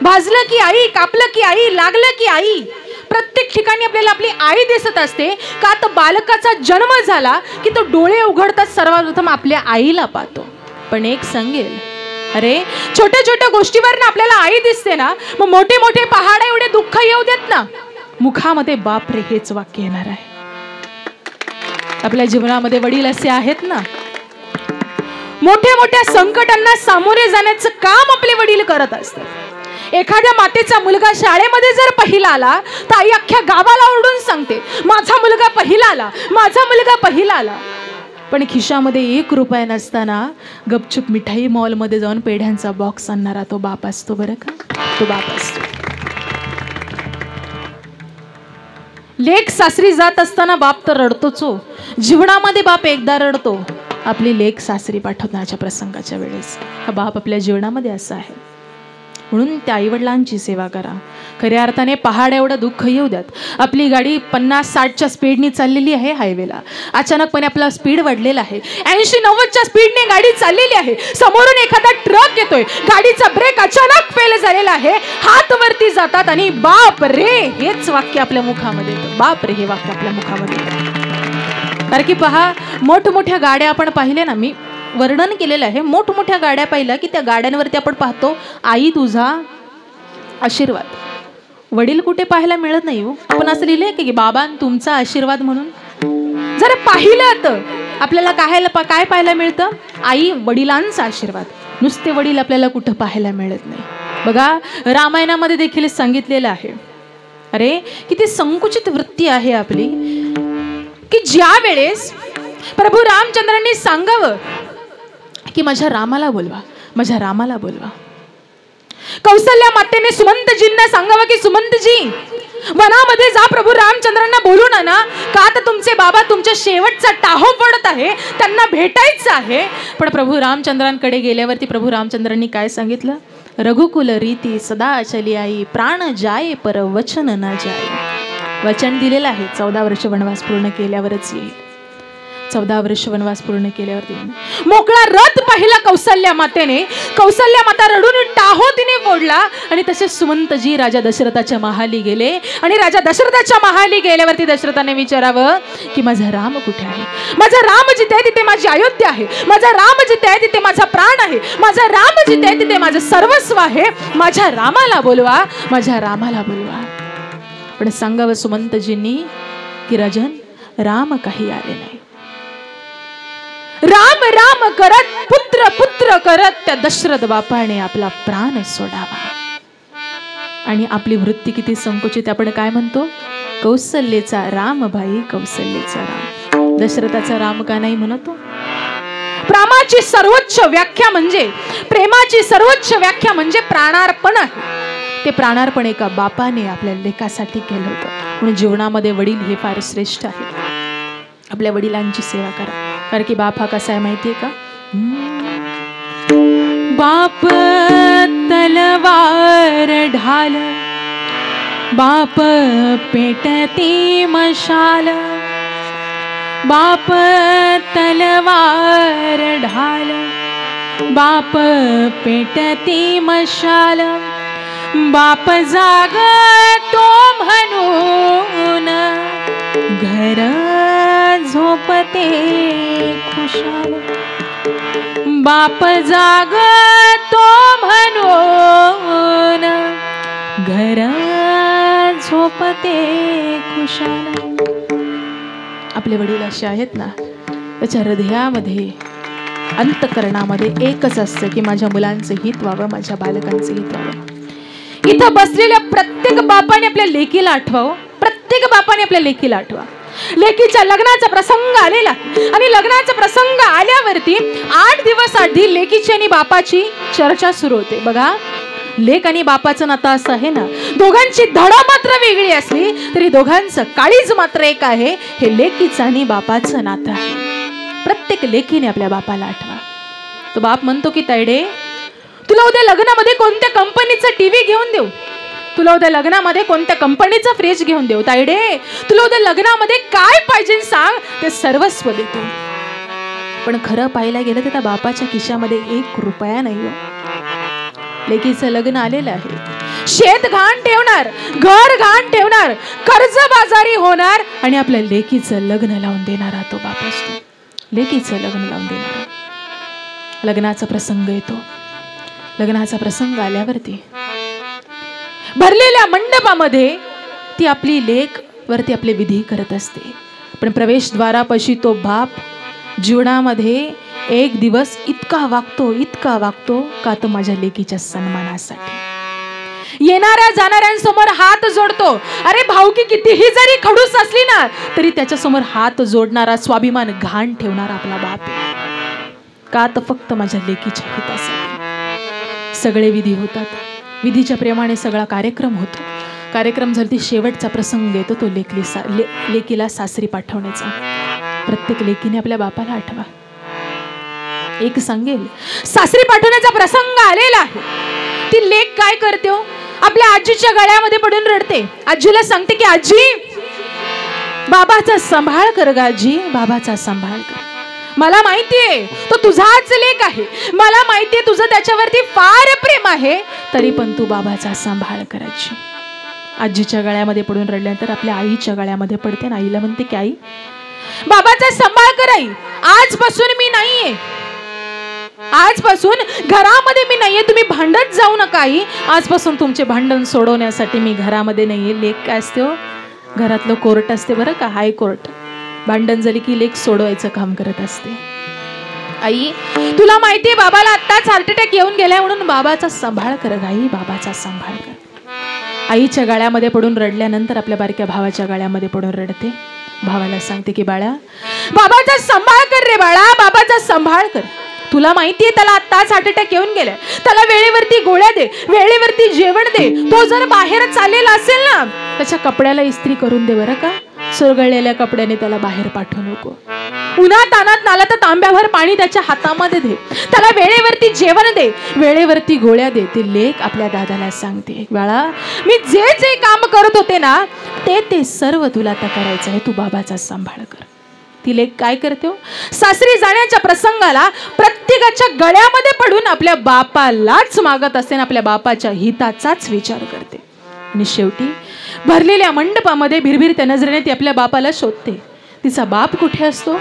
[SPEAKER 1] भाजलं की आई, कापलं की आई, लागलं की आई. प्रत्येक ठिकाणी आपल्याला आपली आई दिसत असते. का तर बालकाचा जन्म झाला की तो डोळे उघडतात सर्वप्रथम आपल्या आईला पाहतो. पण एक सांगेल, अरे छोट्या छोट्या गोष्टीवरनं आपल्याला आई दिसते ना, मग मोठे मोठे पहाड एवढे दुःख येऊ देत ना, मुखामध्ये बापरे हेच वाक्य येणार आहे. आपल्या जीवनामध्ये वडील असे आहेत ना, मोठ्या मोठ्या संकटांना सामोरे जाण्याचं काम आपले वडील करत असतात. एखाद्या मातेचा मुलगा शाळेमध्ये जर पहिला आला तर आई अख्ख्या गावाला ओरडून सांगते, माझा मुलगा पहिला आला, माझा मुलगा पहिला आला. पण खिशामध्ये 1 रुपया नसताना गपचूप मिठाई मॉलमध्ये जाऊन पेढ्यांचा बॉक्स आणणारा तो बाप असतो बरं का, तो बाप असतो. लेक सासरी जात असताना बाप तर रडतोच हो. जीवनामध्ये बाप एकदा रडतो, आपली लेक सासरी पाठवण्याच्या प्रसंगाच्या वेळेस. हा बाप आपल्या जीवनामध्ये असा आहे. म्हणून त्या आईवडिलांची सेवा करा. खऱ्या अर्थाने पहाड एवढं दुःख येऊ द्यात. आपली गाडी 50-60च्या स्पीडनी चाललेली आहे हायवेला. अचानकपणे आपला स्पीड वाढलेला आहे. 80-90च्या स्पीडने गाडी चाललेली आहे. समोरून एखादा ट्रक येतोय. गाडीचा ब्रेक अचानक फेल झालेला आहे. हात वरती जातात आणि बाप रे हेच वाक्य आपल्या मुखामध्ये येतं. बाप रे हे वाक्य आपल्या मुखामध्ये येतं. कारण की पहा, मोठमोठ्या गाड्या आपण पाहिल्या ना, मी वर्णन केलेलं आहे. मोठमोठ्या गाड्या पाहिल्या की त्या गाड्यांवरती आपण पाहतो आई तुझा आशीर्वाद. वडील कुठे पाहायला मिळत नाही हो. आपण असं लिहिलंय की बाबा तुमचा आशीर्वाद म्हणून. जर पाहिलं तर आपल्याला काय पाहायला मिळतं? आई वडिलांचा आशीर्वाद. नुसते वडील आपल्याला कुठं पाहायला मिळत नाही. बघा रामायणामध्ये देखील सांगितलेलं आहे. अरे किती संकुचित वृत्ती आहे आपली की ज्या वेळेस प्रभू रामचंद्रांनी सांगावं की माझ्या रामाला बोलवा, माझ्या रामाला बोलवा. कौसल्या मातेने सुमंतजींना सांगावं की सुमंतजी वनामध्ये जा, प्रभू रामचंद्रांना बोलून आणा, का तर तुमचे बाबा तुमच्या शेवटचा टाहो पडत आहे, त्यांना भेटायचं आहे. पण प्रभू रामचंद्रांकडे गेल्यावरती प्रभू रामचंद्रांनी काय सांगितलं? रघुकुल रीती सदा चली आई, प्राण जाय पर वचन न जाय. वचन दिलेलं आहे 14 वर्ष वनवास पूर्ण केल्यावरच येईल. 14 वर्ष वनवास पूर्ण केल्यावरती मोकळा रथ पाहिला कौसल्या मातेने. कौसल्या माता रडून टाहो तिने फोडला आणि तसे सुमंतजी राजा दशरथाच्या महाली गेले. आणि राजा दशरथाच्या महाली गेल्यावरती दशरथाने विचारावं की माझा राम कुठे आहे? माझा राम जिथे आहे तिथे माझी अयोध्या आहे. माझा राम जिथे आहे तिथे माझा प्राण आहे. माझा राम जिथे आहे तिथे माझं सर्वस्व आहे. माझ्या रामाला बोलवा, माझ्या रामाला बोलवा. पण सांगावं सुमंतजींनी की राजन राम काही आले नाही. राम राम करत पुत्र पुत्र करत त्या दशरथ बापाने आपला प्राण सोडावा. आणि आपली वृत्ती किती संकुचित. आपण काय म्हणतो? कौसल्येचा राम भाई, कौसल्येचा राम. दशरथाचा राम का नाही म्हणतो? प्रेमाची सर्वोच्च व्याख्या म्हणजे प्राणार्पण आहे. ते प्राणार्पण एका बापाने आपल्या लेकासाठी केलं होतं. म्हणून जीवनामध्ये वडील हे फार श्रेष्ठ आहे. आपल्या वडिलांची सेवा करा. कारण की बाप हा कसा आहे माहितीये का? बाप तलवार ढाल, बाप पेटती मशाल. बाप तलवार ढाल, बाप पेटती मशाल. बाप जागतो म्हणून घर झोपते खुशाल. बाप जागतो म्हणून घर झोपते खुशाल. आपले वडील असे आहेत ना, त्याच्या हृदयामध्ये अंतःकरणामध्ये एकच असतं की माझ्या मुलांचं हित व्हावं, माझ्या बालकांचं हित व्हावं. इथं बसलेल्या प्रत्येक बापाने आपल्या लेकीला आठवावं. प्रत्येक बापाने आपल्या लेकीला आठवा. लेकीच्या लग्नाचा प्रसंग आलेला आणि लग्नाचा प्रसंग आल्यावरती 8 दिवस आधी लेकीची आणि बापाची चर्चा सुरू होते. बघा लेक आणि बापाचं नातं असं आहे ना, दोघांची धडा मात्र वेगळी असली तरी दोघांचं काळीज मात्र एक आहे. हे लेकीचं आणि बापाचं नातं आहे. प्रत्येक लेकीने आपल्या बापाला आठवा. तो बाप म्हणतो की तायडे तुला उद्या लग्नामध्ये कोणत्या कंपनीचा टीव्ही घेऊन देऊ, तुला उद्या लग्नामध्ये कोणत्या कंपनीचा फ्रीज घेऊन देऊ. तायडे तुला उद्या लग्नामध्ये काय पाहिजे सांग, ते सर्वस्व देतो. पण खरं पाहायला गेलं तर त्या बापाच्या खिशामध्ये 1 रुपया नाही हो. लेकीचं लग्न आलेलं आहे. शेत घाण ठेवणार, घर घाण ठेवणार, कर्जबाजारी होणार आणि आपल्या लेकीचं लग्न लावून देणारा तो बाप असतो. लेकीचं लग्न लावून देणारा. लग्नाचा प्रसंग येतो. लग्नाचा प्रसंग आल्यावरती भरलेल्या मंडपामध्ये ती आपली लेक वरती आपले विधी करत असते. पण प्रवेशद्वारापाशी तो बाप जीवनामध्ये एक दिवस इतका वागतो का तो माझ्या लेकीच्या सन्मानासाठी. येणाऱ्या जाणाऱ्यांसमोर हात जोडतो. अरे भावकी कितीही जरी खडूस असली ना तरी त्याच्यासमोर हात जोडणारा, स्वाभिमान घाण ठेवणारा आपला बाप आहे. का तर फक्त माझ्या लेकीच्या हितासाठी. सगळे विधी होतात. विधीच्या प्रेमाने सगळा कार्यक्रम होतो. कार्यक्रम झाला, शेवटचा प्रसंग येतो तो लेकीला सासरी पाठवण्याचा. प्रत्येक लेकीने आपल्या बापाला आठवा. एक सांगेल, सासरी पाठवण्याचा प्रसंग आलेला आहे. ती लेक काय करते हो, आपल्या आजीच्या गळ्यामध्ये पडून रडते. आजीला सांगते की आजी बाबाचा सांभाळ कर ग, आजी बाबाचा सांभाळ कर. मला माहितीये तो तुझाच लेक आहे, मला माहितीये तुझं त्याच्यावरती फार प्रेम आहे, तरी पण तू बाबाचा सांभाळ करायची. आजीच्या गळ्यामध्ये पडून रडल्यानंतर आपल्या आईच्या गळ्यामध्ये पडते आणि आईला म्हणते की आई बाबाचा सांभाळ कर. आई आजपासून मी नाहीये, आजपासून घरामध्ये मी नाहीये, तुम्ही भांडत जाऊ नका. आई आजपासून तुमचे भांडण सोडवण्यासाठी मी घरामध्ये नाहीये. लेक काय असते हो, घरातलं कोर्ट असते बरं का, हाय कोर्ट. भांडण झाली की लेक सोडवायचं काम करत असते. आई तुला माहितीये बाबाला आत्ताच हार्ट अटॅक येऊन गेलाय, म्हणून बाबाचा सांभाळ कर आई, बाबाचा सांभाळ कर. आईच्या गळ्यामध्ये पडून रडल्यानंतर आपल्या बारक्या भावाच्या गळ्यामध्ये पडून रडते. भावाला सांगते की बाळा बाबाचा सांभाळ कर रे बाळा, बाबाचा सांभाळ कर. तुला माहितीये त्याला आत्ताच हार्ट अटॅक येऊन गेलाय, त्याला वेळेवरती गोळ्या दे, वेळेवरती जेवण दे. तो जर बाहेर चाललेला असेल ना, त्याच्या कपड्याला इस्त्री करून दे बरं का, सुरगळलेल्या कपड्याने त्याला बाहेर पाठवू नको. उन्हात तानात नाला तर तांब्याभर पाणी त्याच्या हातामध्ये दे, त्याला वेळेवरती जेवण दे, वेळेवरती गोळ्या दे. ती लेक आपल्या दादाला सांगते बाळा मी जे जे काम करत होते ना ते सर्व तुला आता करायचं आहे, तू बाबाचा सांभाळ कर. ती लेक काय करते हो, सासरी जाण्याच्या प्रसंगाला प्रत्येकाच्या गळ्यामध्ये पडून आपल्या बापालाच मागत असते, आपल्या बापाच्या हिताचाच विचार करते. आणि शेवटी भरलेल्या मंडपामध्ये भिरभिरत्या नजरेने ती आपल्या बापाला शोधते. तिचा बाप कुठे असतो,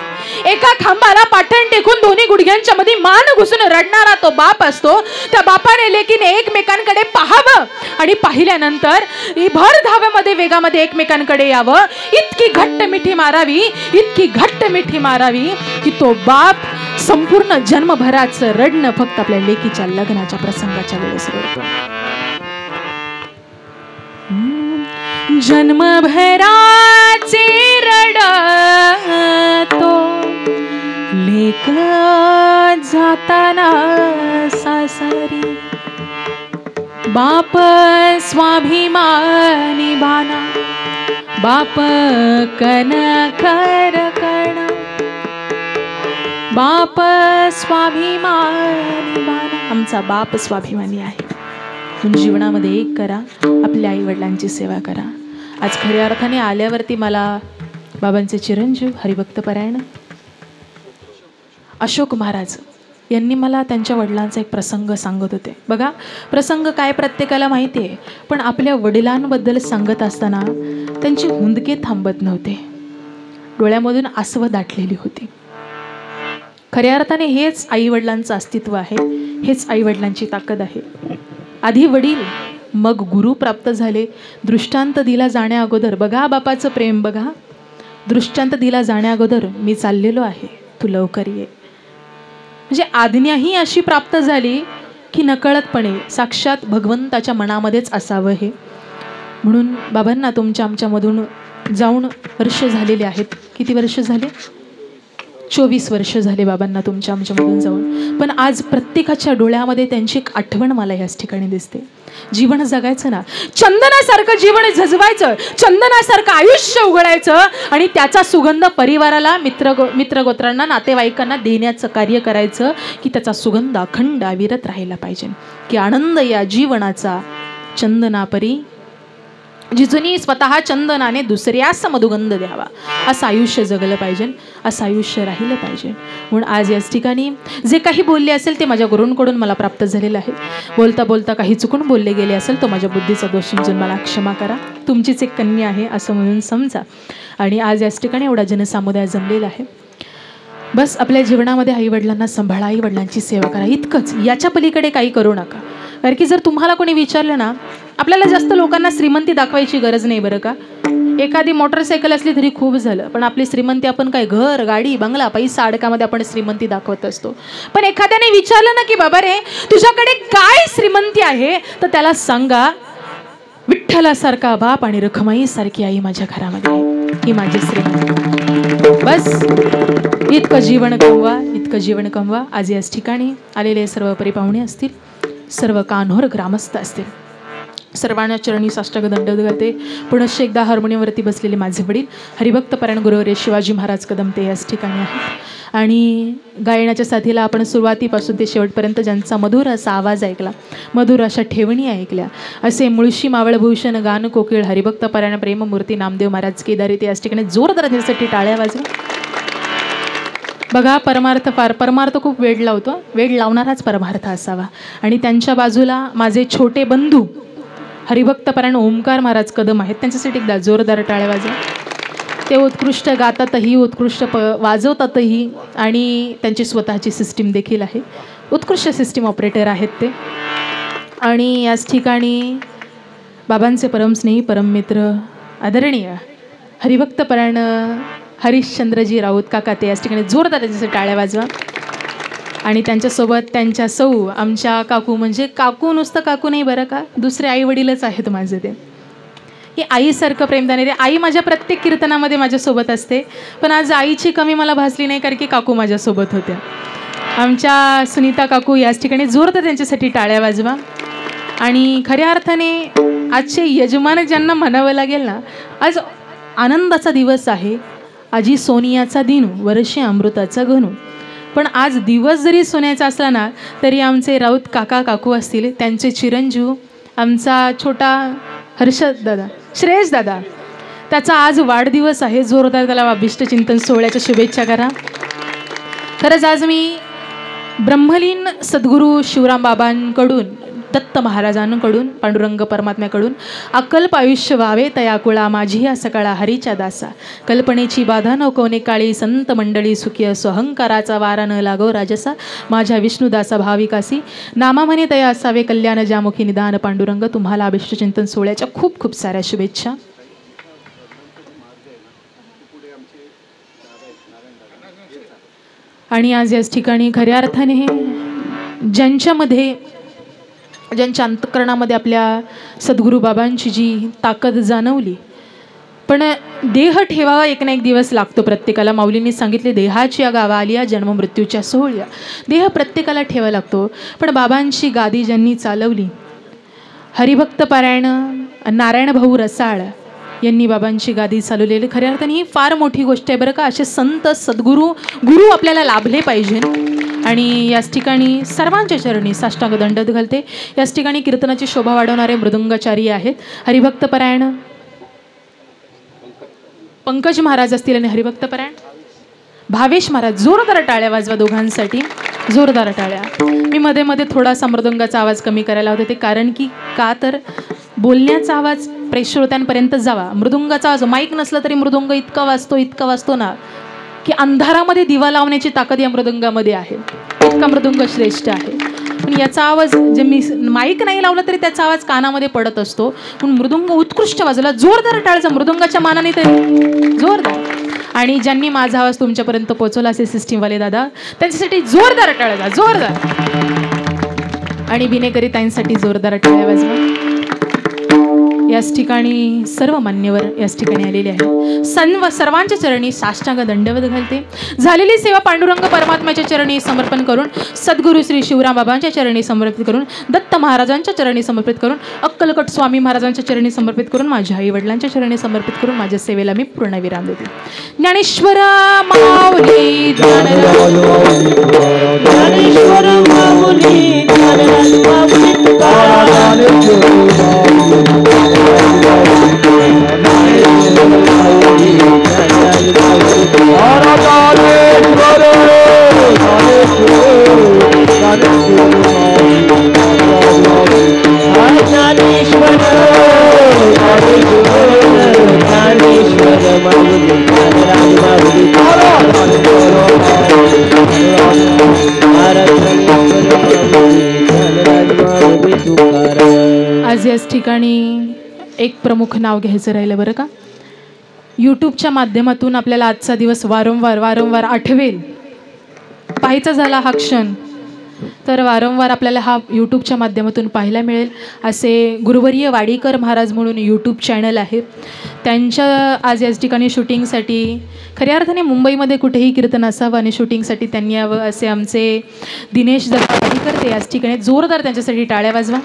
[SPEAKER 1] एका खांबाला पाठण टेकून दोन्ही गुडघ्यांच्या मध्ये मान घुसून रडणारा तो बाप असतो. त्या बापाने लेकीने एकमेकांकडे पाहावं आणि पाहिल्यानंतर भर धाव्यामध्ये वेगामध्ये एकमेकांकडे यावं, इतकी घट्ट मिठी मारावी, इतकी घट्ट मिठी मारावी की तो बाप संपूर्ण जन्मभराचं रडणं फक्त आपल्या लेकीच्या लग्नाच्या प्रसंगाच्या वेळेस रडतो. जन्मभराचे रडतो लेक जाताना सासरी, बाप स्वाभिमानी बाना, बाप कणखर कण, बाप स्वाभिमानी बाना. आमचा बाप स्वाभिमानी आहे. जीवनामध्ये एक करा, आपल्या आई वडिलांची सेवा करा. आज खऱ्या अर्थाने आल्यावरती मला बाबांचे चिरंजीव हरिभक्त परायण अशोक महाराज यांनी मला त्यांच्या वडिलांचा एक प्रसंग सांगत होते. बघा प्रसंग काय प्रत्येकाला माहिती आहे, पण आपल्या वडिलांबद्दल सांगत असताना त्यांची हुंदके थांबत नव्हते, डोळ्यामधून आसवं दाटलेली होती. खऱ्या अर्थाने हेच आई वडिलांचं अस्तित्व आहे, हेच आई वडिलांची ताकद आहे. आधी वडील मग गुरु प्राप्त झाले. दृष्टांत दिला जाण्या अगोदर, बघा बापाचं प्रेम बघा, दृष्टांत दिला जाण्या अगोदर मी चाललेलो आहे, तू लवकर ये. म्हणजे आज्ञाही अशी प्राप्त झाली की नकळतपणे साक्षात भगवंताच्या मनामध्येच असावं हे. म्हणून बाबांना तुमच्या आमच्यामधून जाऊन वर्ष झालेले आहेत. किती वर्ष झाले? 24 वर्ष झाले बाबांना तुमच्या आमच्यामधून जाऊन. पण आज प्रत्येकाच्या डोळ्यामध्ये त्यांची एक आठवण मला याच ठिकाणी दिसते. जीवन जगायचं ना, चंदनासारखं जीवन झजवायचं, चंदनासारखं आयुष्य उघडायचं आणि त्याचा सुगंध परिवाराला, मित्रगोत्रांना, नातेवाईकांना देण्याचं कार्य करायचं की त्याचा सुगंध अखंड अविरत राहिला पाहिजे. की आनंद या जीवनाचा चंदनापरी जिजुनी स्वतः चंदनाने दुसऱ्यास मधुगंध द्यावा, असं आयुष्य जगलं पाहिजे, असं आयुष्य राहिलं पाहिजे. म्हणून आज याच ठिकाणी जे काही बोलले असेल ते माझ्या गुरूंकडून मला प्राप्त झालेलं आहे. बोलता बोलता काही चुकून बोलले गेले असेल तो माझ्या बुद्धीचा दोष समजून मला क्षमा करा. तुमचीच एक कन्या आहे असं म्हणून समजा. आणि आज याच ठिकाणी एवढा जनसमुदाय जमलेला आहे. बस आपल्या जीवनामध्ये आईवडिलांना सांभाळा, आईवडिलांची सेवा करा, इतकंच. याच्या पलीकडे काही करू नका. कारण की जर तुम्हाला कोणी विचारलं ना, आपल्याला जास्त लोकांना श्रीमंती दाखवायची गरज नाही बरं का. एखादी मोटरसायकल असली तरी खूप झालं, पण आपली श्रीमंती आपण काय घर, गाडी, बंगला, पैसा अडकामध्ये आपण श्रीमंती दाखवत असतो. पण एखाद्याने विचारलं ना की बाबा रे तुझ्याकडे काय श्रीमंती आहे, तर त्याला सांगा विठ्ठलासारखा बाप आणि रखमाईसारखी आई माझ्या घरामध्ये आहे, ही माझी श्रीमंती. बस इतकं जीवन कमवा, इतकं जीवन कमवा. आज याच ठिकाणी आलेले सर्व परिपाहुणे असतील, सर्व कान्होर ग्रामस्थ असतील, सर्वांना चरणी साष्टांग दंडवत करते. पुनश्च एकदा हार्मोनियमवरती बसलेले माझे वडील हरिभक्त परायण गुरुवर्य शिवाजी महाराज कदम ते याच ठिकाणी आहेत. आणि गायनाच्या साथीला आपण सुरुवातीपासून ते शेवटपर्यंत ज्यांचा मधुर असा आवाज ऐकला, मधुर अशा ठेवणी ऐकल्या, असे मुळशी मावळभूषण गान कोकिळ हरिभक्त परायण प्रेममूर्ती नामदेव महाराज केदारी ते याच ठिकाणी जोरदार त्यासाठी टाळ्या वाजवा. बघा, परमार्थ खूप वेळ लावतो, वेळ लावणाराच परमार्थ असावा. आणि त्यांच्या बाजूला माझे छोटे बंधू हरिभक्त परायण ओमकार महाराज कदम आहेत, त्यांच्यासाठी एकदा जोरदार टाळ्या वाजवा. ते उत्कृष्ट गातातही, उत्कृष्ट वाजवतातही आणि त्यांची स्वतःची सिस्टीम देखील आहे. उत्कृष्ट सिस्टीम ऑपरेटर आहेत ते. आणि याच ठिकाणी बाबांचे परमस्नेही परममित्र आदरणीय हरिभक्त परायण हरिश्चंद्रजी राऊत काका ते याच ठिकाणी जोरदार त्याच्यासाठी टाळ्या वाजवा. आणि त्यांच्यासोबत त्यांच्या सौ आमच्या काकू, म्हणजे काकू नुसतं काकू नाही बरं का, दुसरे आई वडीलच आहेत माझे. ते ही आईसारखं प्रेम देणारे. आई माझ्या प्रत्येक कीर्तनामध्ये माझ्यासोबत असते, पण आज आईची कमी मला भासली नाही, कारण की काकू माझ्यासोबत होत्या. आमच्या सुनीता काकू याच ठिकाणी जोरदार त्यांच्यासाठी टाळ्या वाजवा. आणि खऱ्या अर्थाने आजचे यजमान ज्यांना म्हणावं लागेल ना, आज आनंदाचा दिवस आहे. आजी सोनियाचा दिनू, वर्षे अमृताचा घनू. पण आज दिवस जरी सोन्याचा असला ना, तरी आमचे राऊत काका काकू असतील, त्यांचे चिरंजीव आमचा छोटा हर्षद दादा, श्रेयस दादा, त्याचा आज वाढदिवस आहे. जोरदार त्याला अभिष्ट चिंतन सोहळ्याच्या शुभेच्छा करा. खरंच आज मी ब्रह्मलीन सद्गुरू शिवराम बाबांकडून, दत्त महाराजांकडून, पांडुरंग परमात्म्याकडून अकल्प आयुष्य व्हावे तयाकुळा माझी या सकाळा हरीच्या दासा. कल्पनेची बाधा नको काळी संत मंडळी सुखी असो. अहंकाराचा वारा न लागो राजसा माझ्या विष्णुदासा भाविकासी. नामा म्हणे तया असावे कल्याण ज्यामुखी निदान पांडुरंग. तुम्हाला अभिष्ट चिंतन सोहळ्याच्या खूप खूप साऱ्या शुभेच्छा. आणि आज याच ठिकाणी खऱ्या अर्थाने ज्यांच्या अंतःकरणामध्ये आपल्या सद्गुरू बाबांची जी ताकद जाणवली, पण देह ठेवावा एक ना एक दिवस लागतो प्रत्येकाला. माऊलींनी सांगितले, देहाची या गावा आलिया जन्म मृत्यूच्या सोहळ्या. देह प्रत्येकाला ठेवा लागतो, पण बाबांची गादी ज्यांनी चालवली, हरिभक्त पारायण नारायण भाऊ रसाळ यांनी बाबांची गादी चालवलेली, खऱ्या अर्थाने ही फार मोठी गोष्ट आहे बरं का. असे संत सद्गुरू गुरु आपल्याला लाभले पाहिजे. आणि याच ठिकाणी सर्वांच्या चरणी साष्टांग दंडवत घालते. याच ठिकाणी कीर्तनाची शोभा वाढवणारे मृदुंगाचार्य आहेत हरिभक्त परायण पंकज महाराज असतील आणि हरिभक्त परायण भावेश महाराज. जोरदार टाळ्या वाजवा दोघांसाठी, जोरदार टाळ्या. मी मध्ये मध्ये थोडासा मृदुंगाचा आवाज कमी करायला होते, ते कारण की का तर बोलण्याचा आवाज प्रेक्षश्रोत्यांपर्यंत जावा. मृदुंगाचा आवाज, माईक नसला तरी मृदुंग इतका वाजतो ना, की अंधारामध्ये दिवा लावण्याची ताकद या मृदुंगामध्ये आहे. इतका मृदुंग श्रेष्ठ आहे. पण याचा आवाज, जे मी माईक नाही लावला तरी त्याचा आवाज कानामध्ये पडत असतो. पण मृदुंग उत्कृष्ट वाजला, जोरदार टाळचा मृदुंगाच्या मानाने तरी जोरदार. आणि ज्यांनी माझा आवाज तुमच्यापर्यंत पोहोचवला असे सिस्टीमवाले दादा, त्यांच्यासाठी जोरदार टाळ्या, जोरदार. आणि बिनेकरी ताईंसाठी जोरदार टाळ्या वाजवा. याच ठिकाणी सर्व मान्यवर याच ठिकाणी आलेले आहेत. सर्वांच्या चरणी साष्टांग दंडवत घालते. झालेली सेवा पांडुरंग परमात्म्याच्या चरणी समर्पण करून, सद्गुरू श्री शिवराम बाबांच्या चरणी समर्पित करून, दत्त महाराजांच्या चरणी समर्पित करून, अक्कलकोट स्वामी महाराजांच्या चरणी समर्पित करून, माझ्या आई वडिलांच्या चरणी समर्पित करून माझ्या सेवेला मी पूर्णविराम देते. ज्ञानेश्वर माऊली
[SPEAKER 3] ज्ञानेश्वर माऊली
[SPEAKER 1] आज याच ठिकाणी एक प्रमुख नाव घ्यायचं राहिलं बरं का. यूट्यूबच्या माध्यमातून आपल्याला आजचा दिवस वारंवार आठवेल. पाहायचा झाला हा क्षण तर वारंवार आपल्याला हा यूट्यूबच्या माध्यमातून पाहायला मिळेल. असे गुरुवर्य वाडीकर महाराज म्हणून यूट्यूब चॅनल आहे. त्यांच्या आज याच ठिकाणी शूटिंगसाठी, खऱ्या अर्थाने मुंबईमध्ये कुठेही कीर्तन असावं आणि शूटिंगसाठी त्यांनी यावं असे आमचे दिनेश दत्त वाडीकर ते याच ठिकाणी. जोरदार त्यांच्यासाठी टाळ्या वाजवा.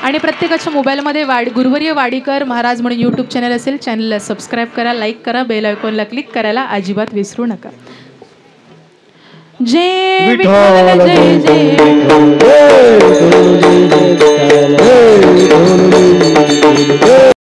[SPEAKER 1] आणि प्रत्येकाच्या मोबाईलमध्ये गुरुवर्य वाडीकर महाराज म्हणून यूट्यूब चॅनल असेल, चॅनलला सबस्क्राईब करा, लाईक करा, बेल आयकॉनला क्लिक करायला अजिबात विसरू नका. जय विठ्ठल जय जय
[SPEAKER 3] जय विठ्ठल जय जय